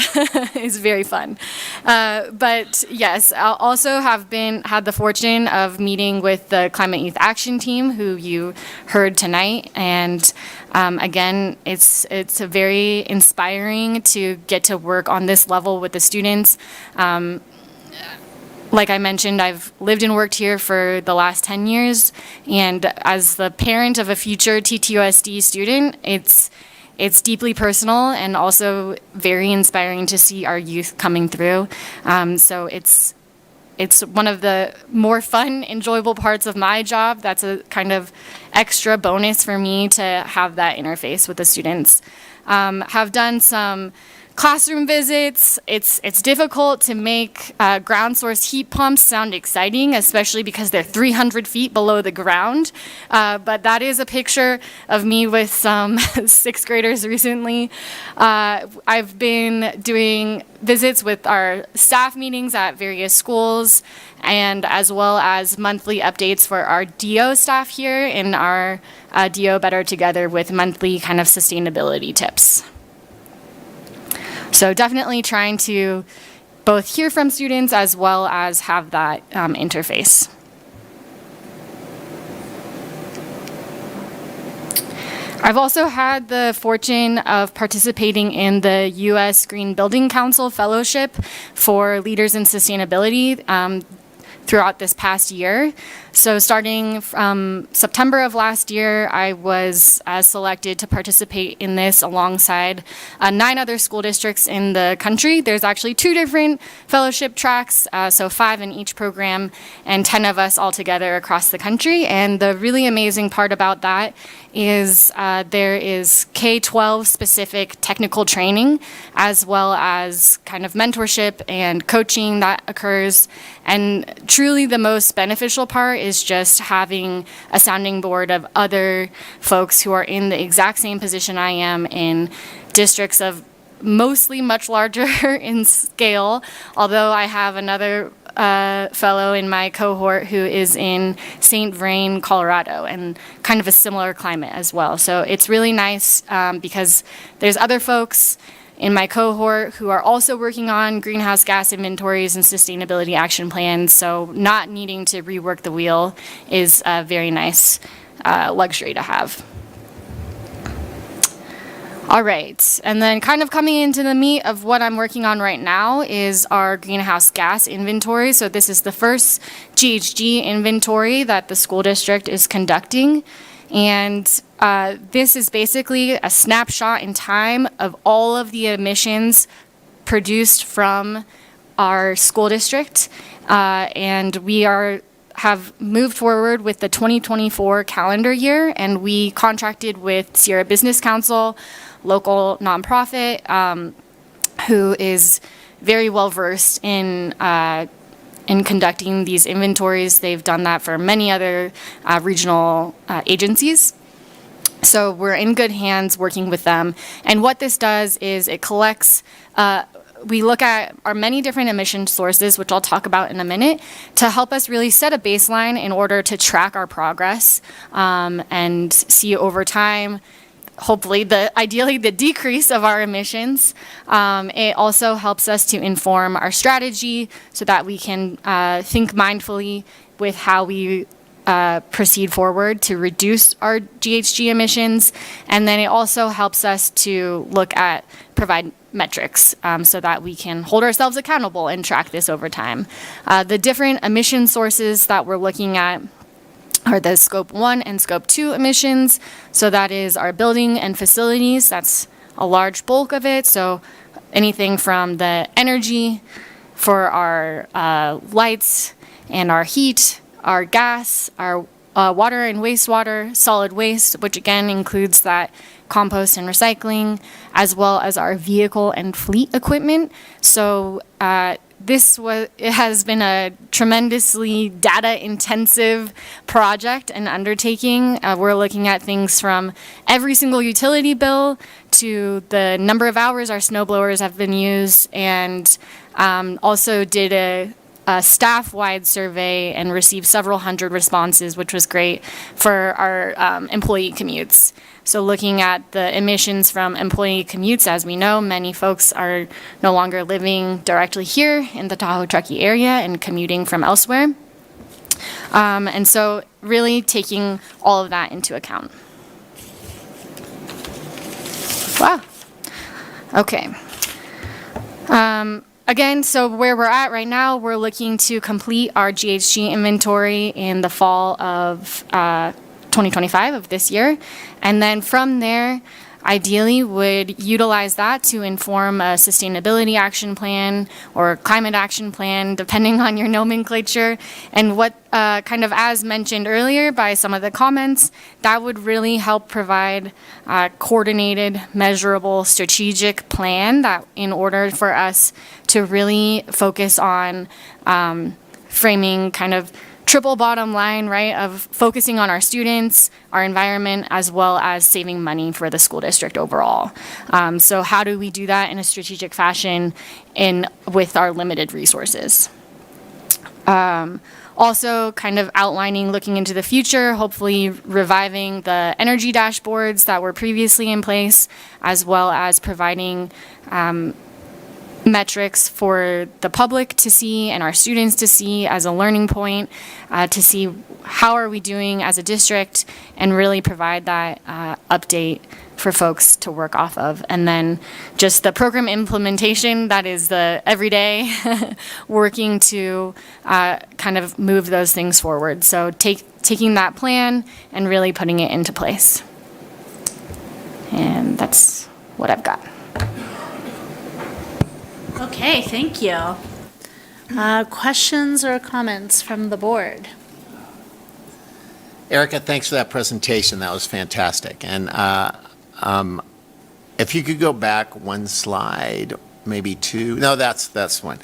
It's very fun. But yes, I also have had the fortune of meeting with the Climate Youth Action Team, who you heard tonight, and again, it's very inspiring to get to work on this level with the students. Like I mentioned, I've lived and worked here for the last 10 years, and as the parent of a future TTUSD student, it's deeply personal and also very inspiring to see our youth coming through. So it's one of the more fun, enjoyable parts of my job. That's a kind of extra bonus for me to have that interface with the students. Have done some classroom visits. It's difficult to make ground source heat pumps sound exciting, especially because they're 300 feet below the ground. But that is a picture of me with some 6th graders recently. I've been doing visits with our staff meetings at various schools, and as well as monthly updates for our DO staff here in our DO Better Together with monthly kind of sustainability tips. So definitely trying to both hear from students as well as have that interface. I've also had the fortune of participating in the U.S. Green Building Council Fellowship for Leaders in Sustainability throughout this past year. So starting from September of last year, I was selected to participate in this alongside 9 other school districts in the country. There's actually 2 different fellowship tracks, so 5 in each program, and 10 of us all together across the country. And the really amazing part about that is there is K-12 specific technical training, as well as kind of mentorship and coaching that occurs. And truly the most beneficial part is just having a sounding board of other folks who are in the exact same position I am in districts of mostly much larger in scale, although I have another fellow in my cohort who is in St. Vrain, Colorado, and kind of a similar climate as well. So it's really nice because there's other folks in my cohort who are also working on greenhouse gas inventories and sustainability action plans. So not needing to rework the wheel is a very nice luxury to have. All right, and then kind of coming into the meat of what I'm working on right now is our greenhouse gas inventory. So this is the first GHG inventory that the school district is conducting. And this is basically a snapshot in time of all of the emissions produced from our school district. And we have moved forward with the 2024 calendar year, and we contracted with Sierra Business Council, local nonprofit, who is very well versed in conducting these inventories. They've done that for many other regional agencies. So we're in good hands working with them. And what this does is it collects, we look at our many different emission sources, which I'll talk about in a minute, to help us really set a baseline in order to track our progress and see over time, hopefully, ideally the decrease of our emissions. It also helps us to inform our strategy so that we can think mindfully with how we proceed forward to reduce our GHG emissions. And then it also helps us to provide metrics so that we can hold ourselves accountable and track this over time. The different emission sources that we're looking at are the Scope 1 and Scope 2 emissions. So that is our building and facilities. That's a large bulk of it. So anything from the energy for our lights and our heat, our gas, our water and wastewater, solid waste, which again includes that compost and recycling, as well as our vehicle and fleet equipment. So it has been a tremendously data-intensive project and undertaking. We're looking at things from every single utility bill to the number of hours our snow blowers have been used, and also did a staff-wide survey and received several hundred responses, which was great for our employee commutes. So looking at the emissions from employee commutes, as we know, many folks are no longer living directly here in the Tahoe Truckee area and commuting from elsewhere. And so really taking all of that into account. Wow. Okay. Again, so where we're at right now, we're looking to complete our GHG inventory in the fall of 2025 of this year. And then from there, ideally would utilize that to inform a sustainability action plan or climate action plan, depending on your nomenclature. And what kind of, as mentioned earlier by some of the comments, that would really help provide a coordinated, measurable, strategic plan that in order for us to really focus on framing kind of triple bottom line, right, of focusing on our students, our environment, as well as saving money for the school district overall. So how do we do that in a strategic fashion with our limited resources? Also kind of outlining, looking into the future, hopefully reviving the energy dashboards that were previously in place, as well as providing metrics for the public to see and our students to see as a learning point, to see how are we doing as a district, and really provide that update for folks to work off of. And then just the program implementation, that is the everyday working to kind of move those things forward. So taking that plan and really putting it into place. And that's what I've got. Okay, thank you. Questions or comments from the board? Erica, thanks for that presentation. That was fantastic. And if you could go back one slide, maybe two. No, that's one.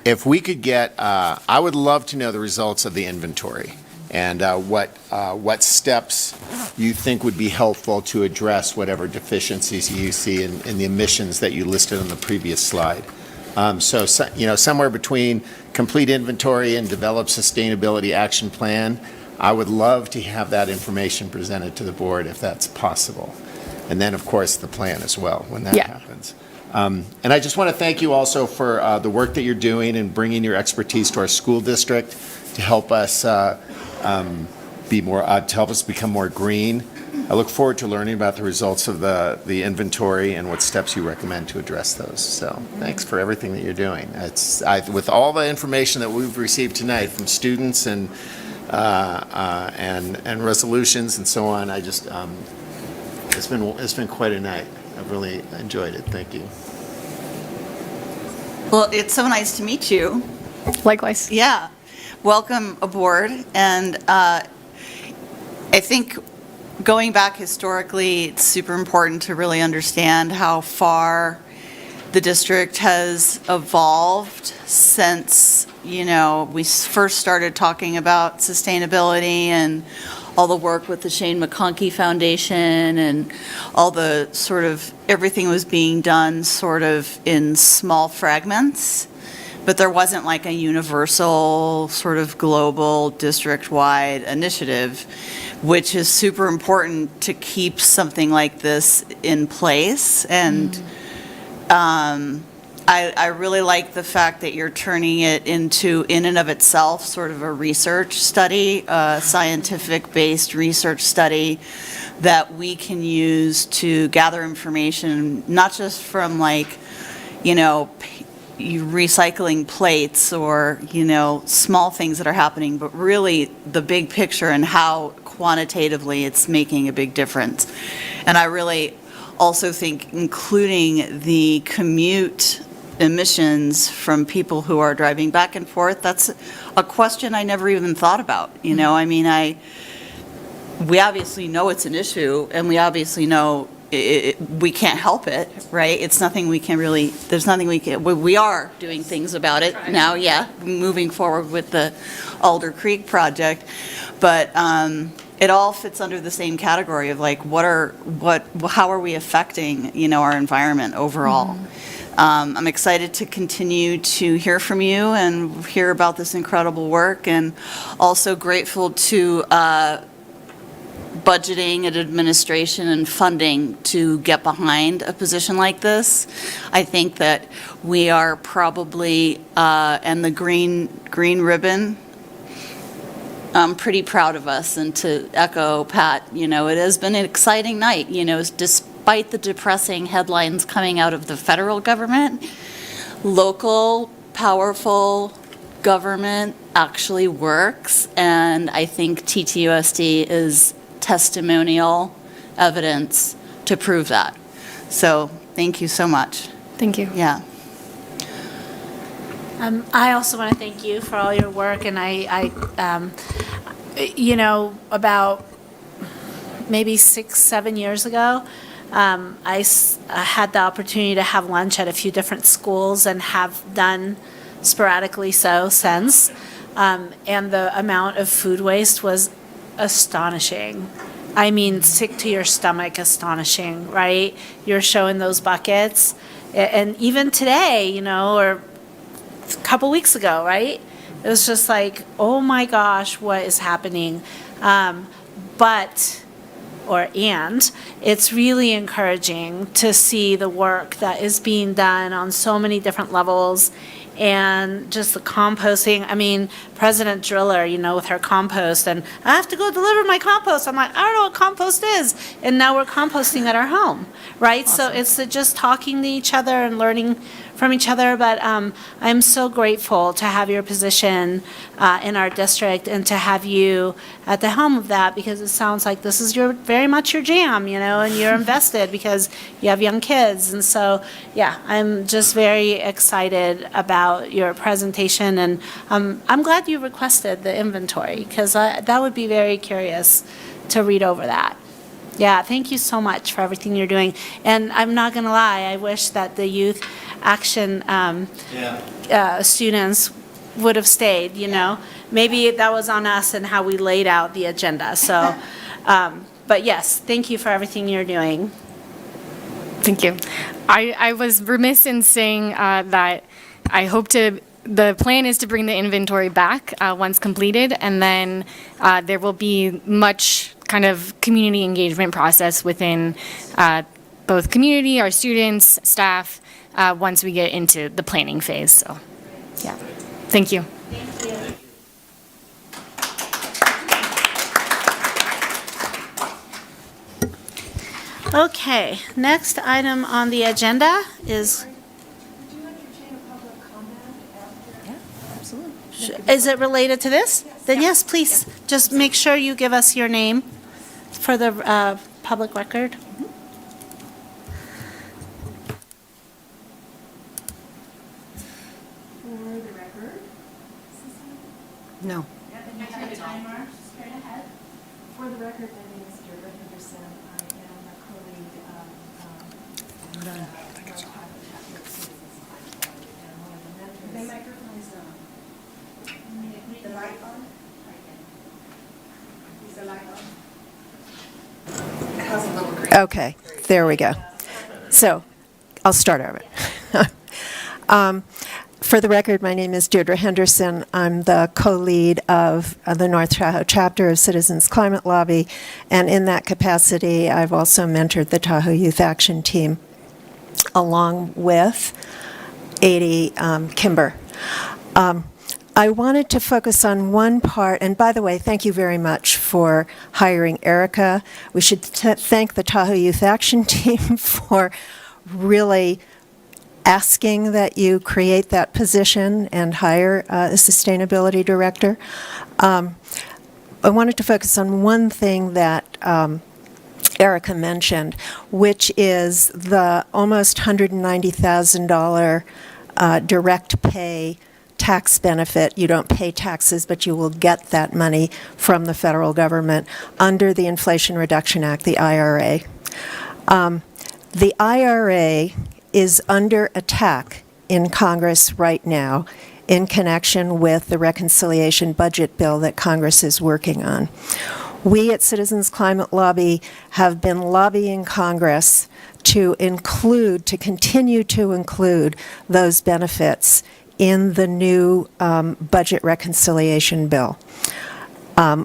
If we could get, I would love to know the results of the inventory and what steps you think would be helpful to address whatever deficiencies you see in the emissions that you listed on the previous slide. So, somewhere between complete inventory and develop sustainability action plan, I would love to have that information presented to the board if that's possible. and then, of course, the plan as well, when that Yeah. happens. And I just want to thank you also for the work that you're doing and bringing your expertise to our school district to help us to help us become more green. I look forward to learning about the results of the inventory and what steps you recommend to address those. So thanks for everything that you're doing. With all the information that we've received tonight from students and resolutions and so on, it's been quite a night. I've really enjoyed it. Thank you. Well, it's so nice to meet you. Likewise. Yeah. Welcome aboard. And I think going back historically, it's super important to really understand how far the district has evolved since, we first started talking about sustainability and all the work with the Shane McConkey Foundation and all the sort of, everything was being done sort of in small fragments, but there wasn't like a universal sort of global district-wide initiative, which is super important to keep something like this in place. And I really like the fact that you're turning it into, in and of itself, sort of a research study, a scientific-based research study that we can use to gather information, not just from recycling plates or, small things that are happening, but really the big picture and how quantitatively it's making a big difference. And I really also think including the commute emissions from people who are driving back and forth, that's a question I never even thought about. We obviously know it's an issue, and we obviously know we can't help it, right? It's nothing we can really, there's nothing we can, we are doing things about it now, yeah, moving forward with the Alder Creek project, but it all fits under the same category of how are we affecting, our environment overall. I'm excited to continue to hear from you and hear about this incredible work, and also grateful to budgeting and administration and funding to get behind a position like this. I think that we are probably, and the green ribbon, I'm pretty proud of us. And to echo Pat, it has been an exciting night, despite the depressing headlines coming out of the federal government, local, powerful government actually works, and I think TTUSD is testimonial evidence to prove that. So thank you so much. Thank you. Yeah. I also want to thank you for all your work, and about maybe 6-7 years ago, I had the opportunity to have lunch at a few different schools and have done sporadically so since, and the amount of food waste was astonishing. I mean, sick to your stomach astonishing, right? You're showing those buckets, and even today, or a couple weeks ago, right? It was just like, oh my gosh, what is happening? And it's really encouraging to see the work that is being done on so many different levels, and just the composting. I mean, President Driller, with her compost, and I have to go deliver my compost. I'm like, I don't know what compost is. And now we're composting at our home, right? Awesome. So it's just talking to each other and learning from each other. But I'm so grateful to have your position in our district and to have you at the helm of that, because it sounds like this is very much your jam, and you're invested because you have young kids. And so, yeah, I'm just very excited about your presentation, and I'm glad you requested the inventory, because that would be very curious to read over that. Yeah, thank you so much for everything you're doing. And I'm not going to lie, I wish that the youth action students would have stayed, Maybe that was on us and how we laid out the agenda. So, but yes, thank you for everything you're doing. Thank you. I was remiss in saying that I hope the plan is to bring the inventory back once completed, and then there will be much kind of community engagement process within both community, our students, staff, once we get into the planning phase. So, yeah. Thank you. Okay, next item on the agenda is. Is it related to this? Then yes, please. Just make sure you give us your name for the public record. No. For the record, my name is Deirdre Henderson. I am a co-lead of the microphone is on. The light on? Is the light on? It has a little green. Okay, there we go. So, I'll start over. For the record, my name is Deirdre Henderson. I'm the co-lead of the North Tahoe chapter of Citizens Climate Lobby, and in that capacity, I've also mentored the Tahoe Youth Action Team, along with Adi Kimber. I wanted to focus on one part, and by the way, thank you very much for hiring Erica. We should thank the Tahoe Youth Action Team for really asking that you create that position and hire a sustainability director. I wanted to focus on one thing that Erica mentioned, which is the almost $190,000 direct pay tax benefit. You don't pay taxes, but you will get that money from the federal government under the Inflation Reduction Act, the IRA. The IRA is under attack in Congress right now in connection with the reconciliation budget bill that Congress is working on. We at Citizens Climate Lobby have been lobbying Congress to continue to include those benefits in the new budget reconciliation bill.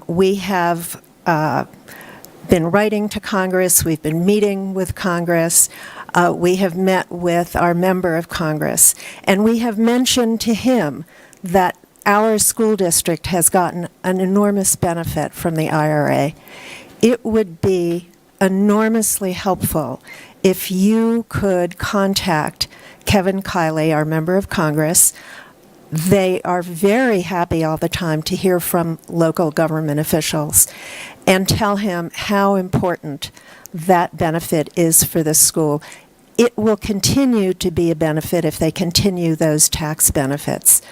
We have been writing to Congress, we've been meeting with Congress, we have met with our member of Congress, and we have mentioned to him that our school district has gotten an enormous benefit from the IRA. It would be enormously helpful if you could contact Kevin Kiley, our member of Congress. They are very happy all the time to hear from local government officials, and tell him how important that benefit is for the school. It will continue to be a benefit if they continue those tax benefits.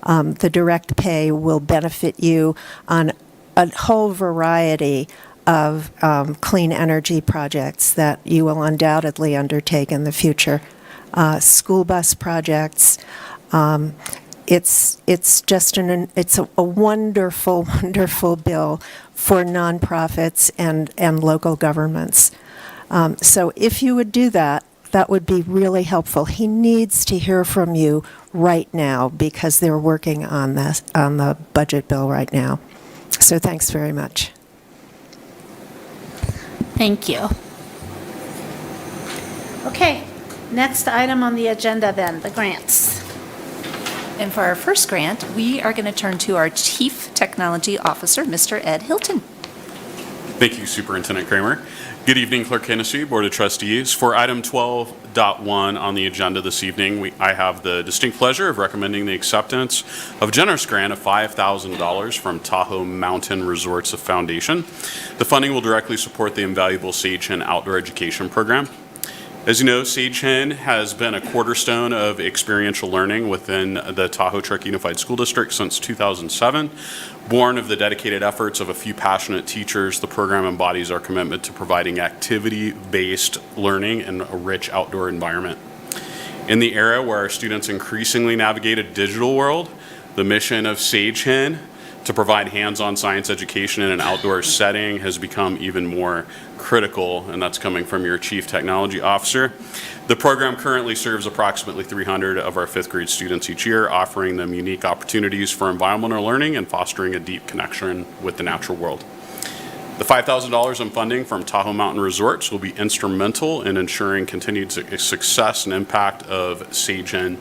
The direct pay will benefit you on a whole variety of clean energy projects that you will undoubtedly undertake in the future. School bus projects. It's just a wonderful, wonderful bill for nonprofits and local governments. So if you would do that, that would be really helpful. He needs to hear from you right now because they're working on the budget bill right now. So thanks very much. Thank you. Okay, next item on the agenda then, the grants. And for our first grant, we are going to turn to our Chief Technology Officer, Mr. Ed Hilton. Thank you, Superintendent Kramer. Good evening, Clerk Hennessy, Board of Trustees. For item 12.1 on the agenda this evening, I have the distinct pleasure of recommending the acceptance of a generous grant of $5,000 from Tahoe Mountain Resorts Foundation. The funding will directly support the invaluable Sage Hen Outdoor Education Program. As you know, Sage Hen has been a cornerstone of experiential learning within the Tahoe-Truckee Unified School District since 2007. Born of the dedicated efforts of a few passionate teachers, the program embodies our commitment to providing activity-based learning in a rich outdoor environment. In the era where our students increasingly navigate a digital world, the mission of Sage Hen to provide hands-on science education in an outdoor setting has become even more critical, and that's coming from your Chief Technology Officer. The program currently serves approximately 300 of our fifth grade students each year, offering them unique opportunities for environmental learning and fostering a deep connection with the natural world. The $5,000 in funding from Tahoe Mountain Resorts will be instrumental in ensuring continued success and impact of SageN.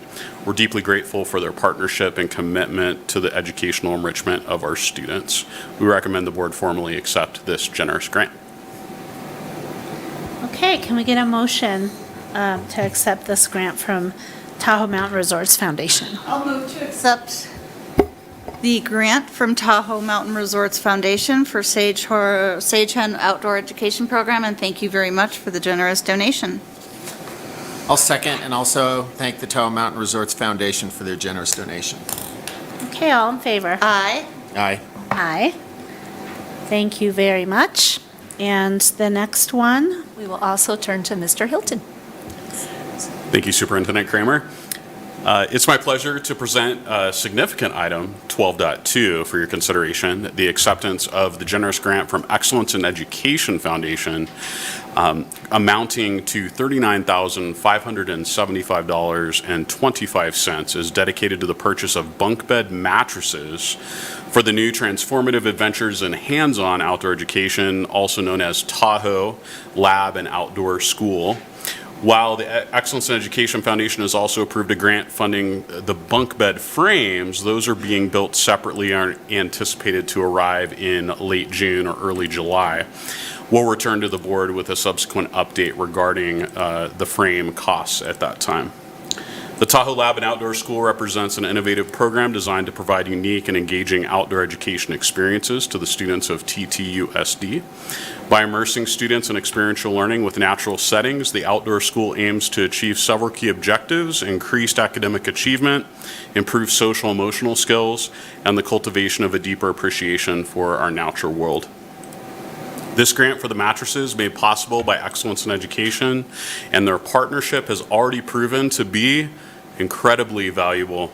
We're deeply grateful for their partnership and commitment to the educational enrichment of our students. We recommend the board formally accept this generous grant. Okay, can we get a motion to accept this grant from Tahoe Mountain Resorts Foundation? I'll move to accept the grant from Tahoe Mountain Resorts Foundation for SageN Outdoor Education Program, and thank you very much for the generous donation. I'll second and also thank the Tahoe Mountain Resorts Foundation for their generous donation. Okay, all in favor? Aye. Aye. Aye. Thank you very much. And the next one? We will also turn to Mr. Hilton. Thank you, Superintendent Kramer. It's my pleasure to present a significant item, 12.2, for your consideration, the acceptance of the generous grant from Excellence in Education Foundation amounting to $39,575.25 is dedicated to the purchase of bunk bed mattresses for the new Transformative Adventures in Hands-On Outdoor Education, also known as Tahoe Lab and Outdoor School. While the Excellence in Education Foundation has also approved a grant funding the bunk bed frames, those are being built separately and are anticipated to arrive in late June or early July. We'll return to the board with a subsequent update regarding the frame costs at that time. The Tahoe Lab and Outdoor School represents an innovative program designed to provide unique and engaging outdoor education experiences to the students of TTUSD. By immersing students in experiential learning with natural settings, the outdoor school aims to achieve several key objectives: increased academic achievement, improved social emotional skills, and the cultivation of a deeper appreciation for our natural world. This grant for the mattresses made possible by Excellence in Education, and their partnership has already proven to be incredibly valuable.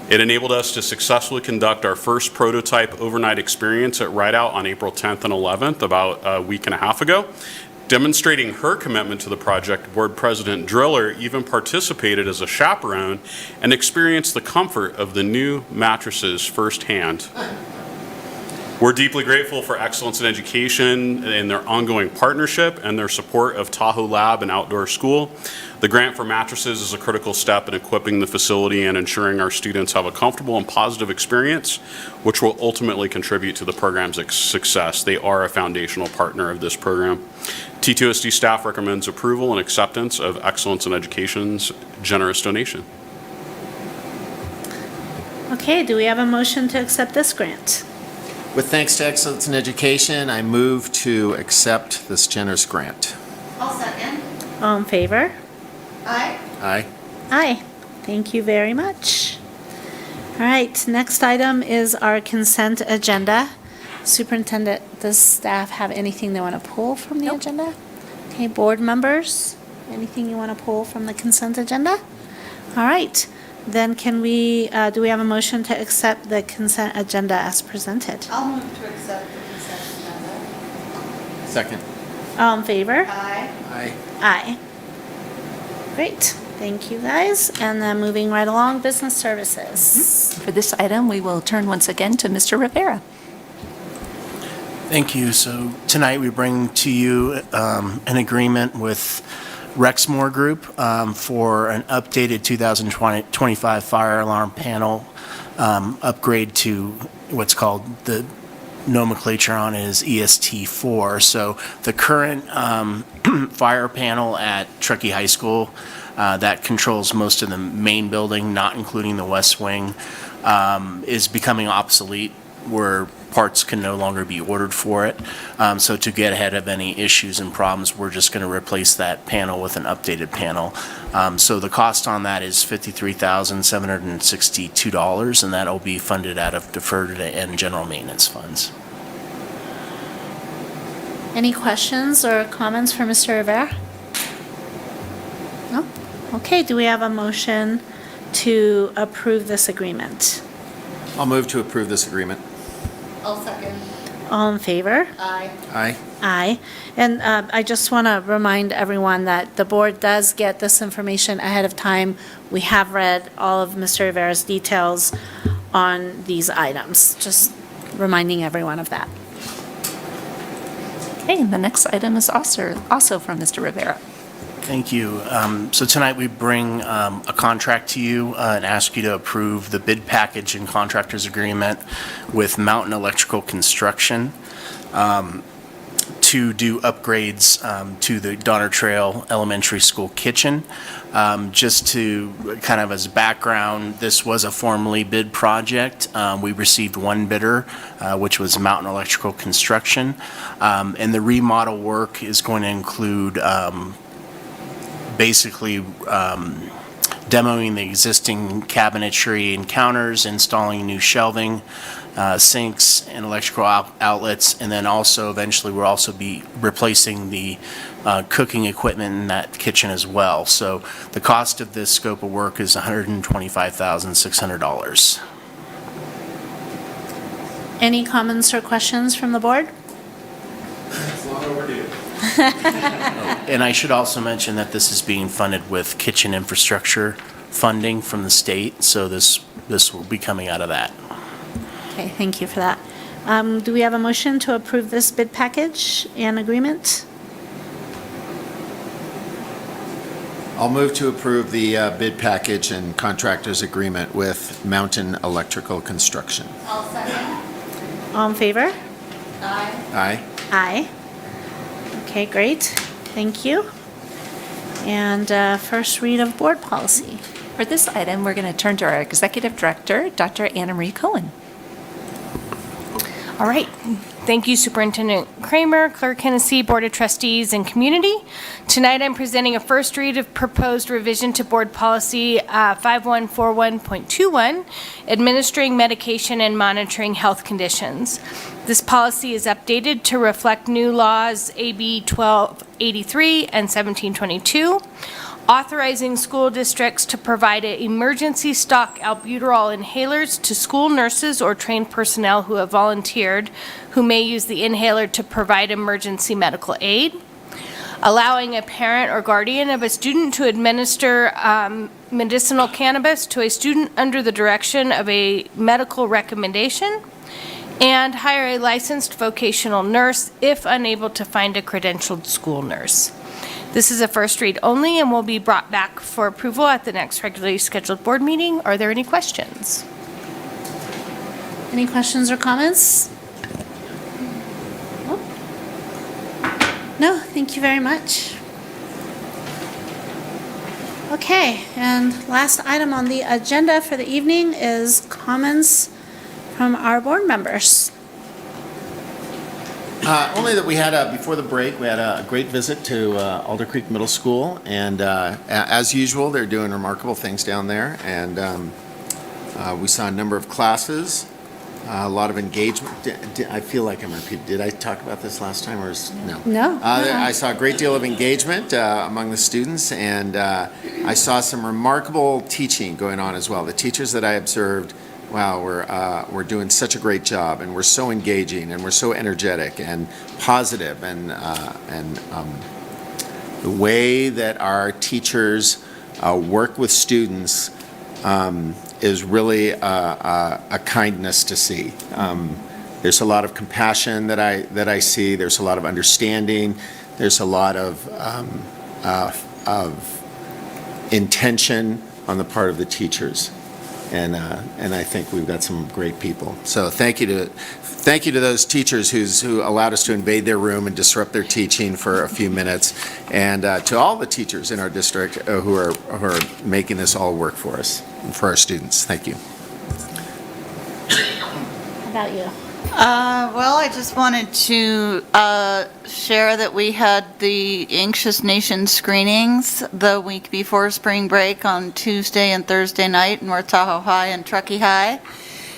It enabled us to successfully conduct our first prototype overnight experience at Rideout on April 10th and 11th, about a week and a half ago. Demonstrating her commitment to the project, Board President Driller even participated as a chaperone and experienced the comfort of the new mattresses firsthand. We're deeply grateful for Excellence in Education and their ongoing partnership and their support of Tahoe Lab and Outdoor School. The grant for mattresses is a critical step in equipping the facility and ensuring our students have a comfortable and positive experience, which will ultimately contribute to the program's success. They are a foundational partner of this program. TTUSD staff recommends approval and acceptance of Excellence in Education's generous donation. Okay, do we have a motion to accept this grant? With thanks to Excellence in Education, I move to accept this generous grant. I'll second. All in favor? Aye. Aye. Aye. Thank you very much. All right, next item is our consent agenda. Superintendent, does staff have anything they want to pull from the agenda? Okay, board members, anything you want to pull from the consent agenda? All right, then can we, do we have a motion to accept the consent agenda as presented? I'll move to accept the consent agenda. Second. All in favor? Aye. Aye. Aye. Great, thank you guys. And then moving right along, business services. For this item, we will turn once again to Mr. Rivera. Thank you. So tonight we bring to you an agreement with Rexmore Group for an updated 2025 fire alarm panel upgrade to what's called, the nomenclature on it is EST4. So the current fire panel at Truckee High School that controls most of the main building, not including the west wing, is becoming obsolete, where parts can no longer be ordered for it. So to get ahead of any issues and problems, we're just going to replace that panel with an updated panel. So the cost on that is $53,762, and that'll be funded out of deferred and general maintenance funds. Any questions or comments for Mr. Rivera? No? Okay, do we have a motion to approve this agreement? I'll move to approve this agreement. I'll second. All in favor? Aye. Aye. Aye. And I just want to remind everyone that the board does get this information ahead of time. We have read all of Mr. Rivera's details on these items, just reminding everyone of that. Okay, and the next item is also from Mr. Rivera. Thank you. So tonight we bring a contract to you and ask you to approve the bid package and contractors agreement with Mountain Electrical Construction to do upgrades to the Donner Trail Elementary School kitchen. Just to kind of as background, this was a formally bid project. We received one bidder, which was Mountain Electrical Construction. And the remodel work is going to include basically demoing the existing cabinetry and counters, installing new shelving, sinks and electrical outlets, and then also eventually we'll also be replacing the cooking equipment in that kitchen as well. So the cost of this scope of work is $125,600. Any comments or questions from the board? It's long overdue. And I should also mention that this is being funded with kitchen infrastructure funding from the state, so this will be coming out of that. Okay, thank you for that. Do we have a motion to approve this bid package and agreement? I'll move to approve the bid package and contractors agreement with Mountain Electrical Construction. I'll second. All in favor? Aye. Aye. Aye. Okay, great. Thank you. And first read of board policy. For this item, we're going to turn to our Executive Director, Dr. Anna Marie Cohen. All right. Thank you, Superintendent Kramer, Clerk Hennessy, Board of Trustees, and Community. Tonight, I'm presenting a first read of proposed revision to Board Policy 5141.21, Administering Medication and Monitoring Health Conditions. This policy is updated to reflect new laws AB 1283 and 1722, authorizing school districts to provide emergency stock albuterol inhalers to school nurses or trained personnel who have volunteered who may use the inhaler to provide emergency medical aid, allowing a parent or guardian of a student to administer medicinal cannabis to a student under the direction of a medical recommendation, and hire a licensed vocational nurse if unable to find a credentialed school nurse. This is a first read only and will be brought back for approval at the next regularly scheduled board meeting. Are there any questions? Any questions or comments? No, thank you very much. Okay, and last item on the agenda for the evening is comments from our board members. Only that we had, before the break, we had a great visit to Alder Creek Middle School, and as usual, they're doing remarkable things down there, and we saw a number of classes, a lot of engagement. I feel like I'm repeating. Did I talk about this last time, or no? No. I saw a great deal of engagement among the students, and I saw some remarkable teaching going on as well. The teachers that I observed, wow, we're doing such a great job, and we're so engaging, and we're so energetic and positive, and the way that our teachers work with students is really a kindness to see. There's a lot of compassion that I see. There's a lot of understanding. There's a lot of intention on the part of the teachers. And I think we've got some great people. So thank you to those teachers who allowed us to invade their room and disrupt their teaching for a few minutes, and to all the teachers in our district who are making this all work for us and for our students. Thank you. How about you? Well, I just wanted to share that we had the Anxious Nation screenings the week before spring break on Tuesday and Thursday night in North Tahoe High and Truckee High.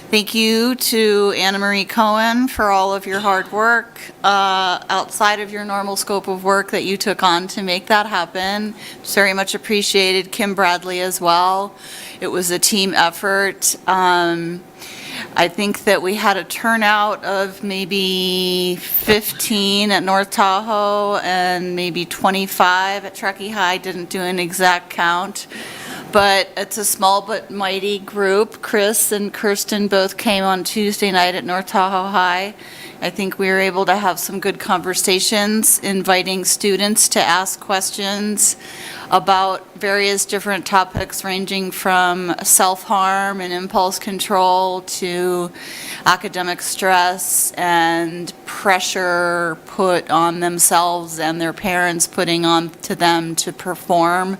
Thank you to Anna Marie Cohen for all of your hard work outside of your normal scope of work that you took on to make that happen. It's very much appreciated. Kim Bradley as well. It was a team effort. I think that we had a turnout of maybe 15 at North Tahoe and maybe 25 at Truckee High. Didn't do an exact count. but it's a small but mighty group. Chris and Kirsten both came on Tuesday night at North Tahoe High. I think we were able to have some good conversations, inviting students to ask questions about various different topics ranging from self-harm and impulse control to academic stress and pressure put on themselves and their parents putting on to them to perform,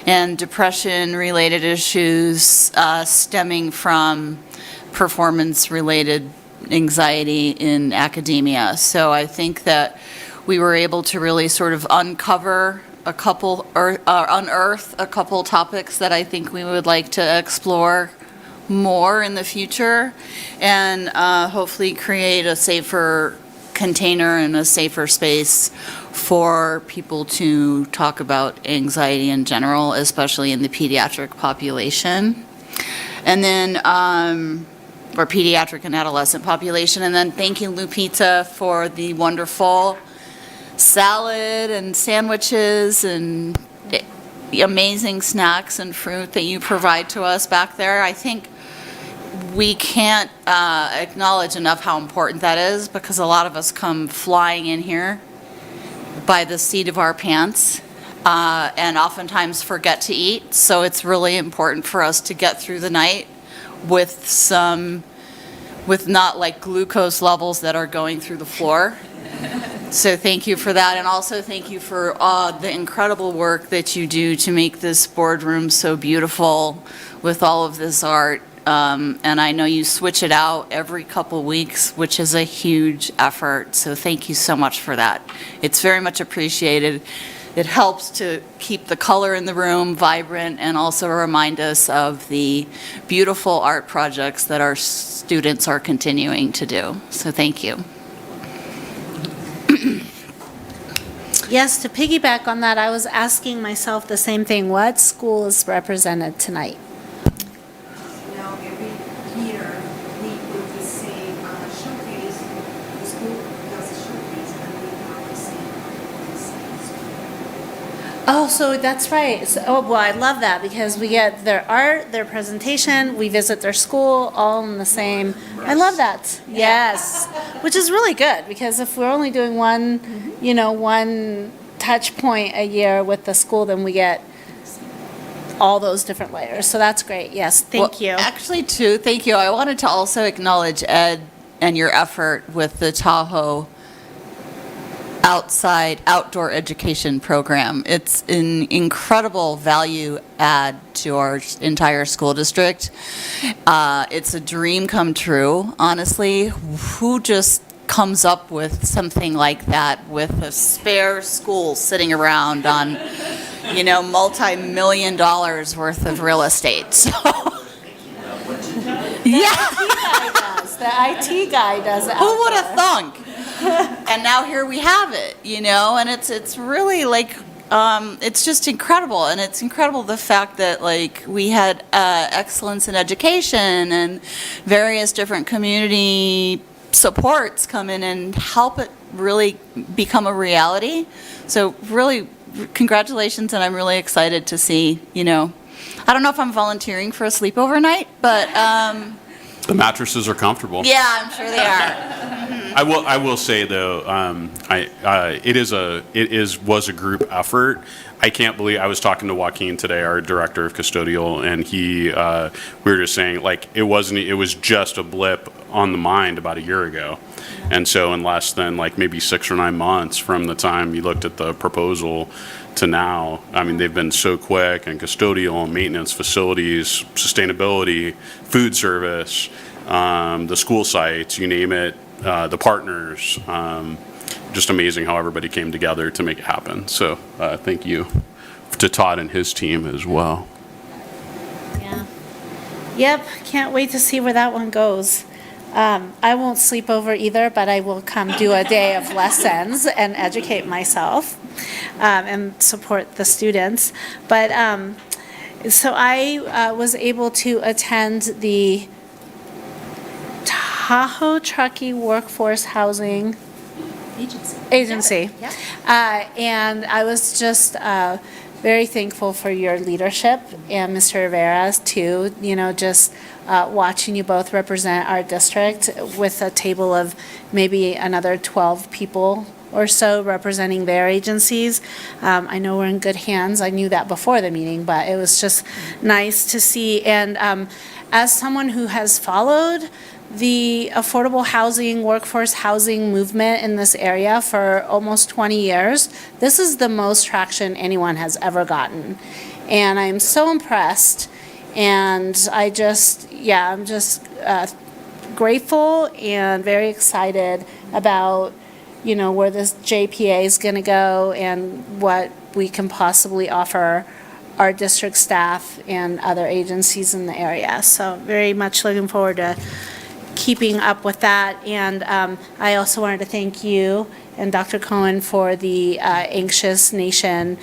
and depression-related issues stemming from performance-related anxiety in academia. So I think that we were able to really sort of uncover a couple, or unearth a couple topics that I think we would like to explore more in the future, and hopefully create a safer container and a safer space for people to talk about anxiety in general, especially in the pediatric population. And then, or pediatric and adolescent population. And then thank you, Lupita, for the wonderful salad and sandwiches and the amazing snacks and fruit that you provide to us back there. I think we can't acknowledge enough how important that is, because a lot of us come flying in here by the seat of our pants and oftentimes forget to eat. So it's really important for us to get through the night with not like glucose levels that are going through the floor. So thank you for that, and also thank you for the incredible work that you do to make this boardroom so beautiful with all of this art. And I know you switch it out every couple weeks, which is a huge effort. So thank you so much for that. It's very much appreciated. It helps to keep the color in the room vibrant and also remind us of the beautiful art projects that our students are continuing to do. So thank you. Yes, to piggyback on that, I was asking myself the same thing. What school is represented tonight? Now, every year, we do the same showcase. The school does a showcase, and we have the same school. Oh, so that's right. So, oh, well, I love that, because we get their art, their presentation, we visit their school, all in the same. I love that. Yes, which is really good, because if we're only doing one, one touch point a year with the school, then we get all those different layers. So that's great. Yes, thank you. Actually, too, thank you. I wanted to also acknowledge Ed and your effort with the Tahoe outdoor education program. It's an incredible value add to our entire school district. It's a dream come true, honestly. Who just comes up with something like that with a spare school sitting around on, multi-million dollars worth of real estate? So, yeah. The IT guy does it. Who would have thunk? And now here we have it, and it's really like, it's just incredible. And it's incredible the fact that we had excellence in education and various different community supports come in and help it really become a reality. So really, congratulations, and I'm really excited to see, I don't know if I'm volunteering for a sleepover night, but The mattresses are comfortable. yeah, I'm sure they are. I will say though, it was a group effort. I can't believe, I was talking to Joaquin today, our director of custodial, and we were just saying it was just a blip on the mind about a year ago. And so in less than maybe 6 or 9 months from the time you looked at the proposal to now, I mean, they've been so quick, and custodial, maintenance, facilities, sustainability, food service, the school sites, you name it, the partners, just amazing how everybody came together to make it happen. So thank you to Todd and his team as well. Yeah. Yep, can't wait to see where that one goes. I won't sleep over either, but I will come do a day of lessons and educate myself and support the students. But so I was able to attend the Tahoe Truckee Workforce Housing Agency. And I was just very thankful for your leadership, and Mr. Rivera's too, just watching you both represent our district with a table of maybe another 12 people or so representing their agencies. I know we're in good hands. I knew that before the meeting, but it was just nice to see. And as someone who has followed the affordable housing, workforce housing movement in this area for almost 20 years, this is the most traction anyone has ever gotten. And I'm so impressed. And I'm just grateful and very excited about, where this JPA is going to go and what we can possibly offer our district staff and other agencies in the area. So very much looking forward to keeping up with that. And I also wanted to thank you and Dr. Cohen for the Anxious Nation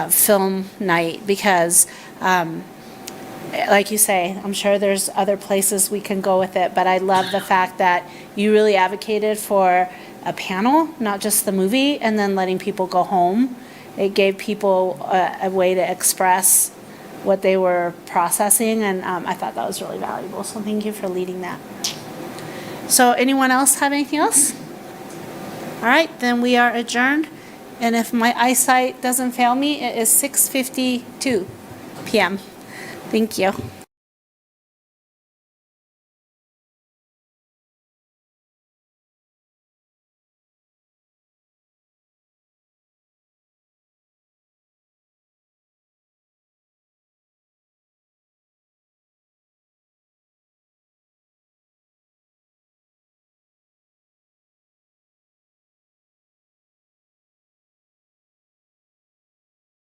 film night, because like you say, I'm sure there's other places we can go with it, but I love the fact that you really advocated for a panel, not just the movie, and then letting people go home. It gave people a way to express what they were processing, and I thought that was really valuable, so thank you for leading that. So anyone else have anything else? All right, then we are adjourned, and if my eyesight doesn't fail me, it is 6:52 p.m. Thank you.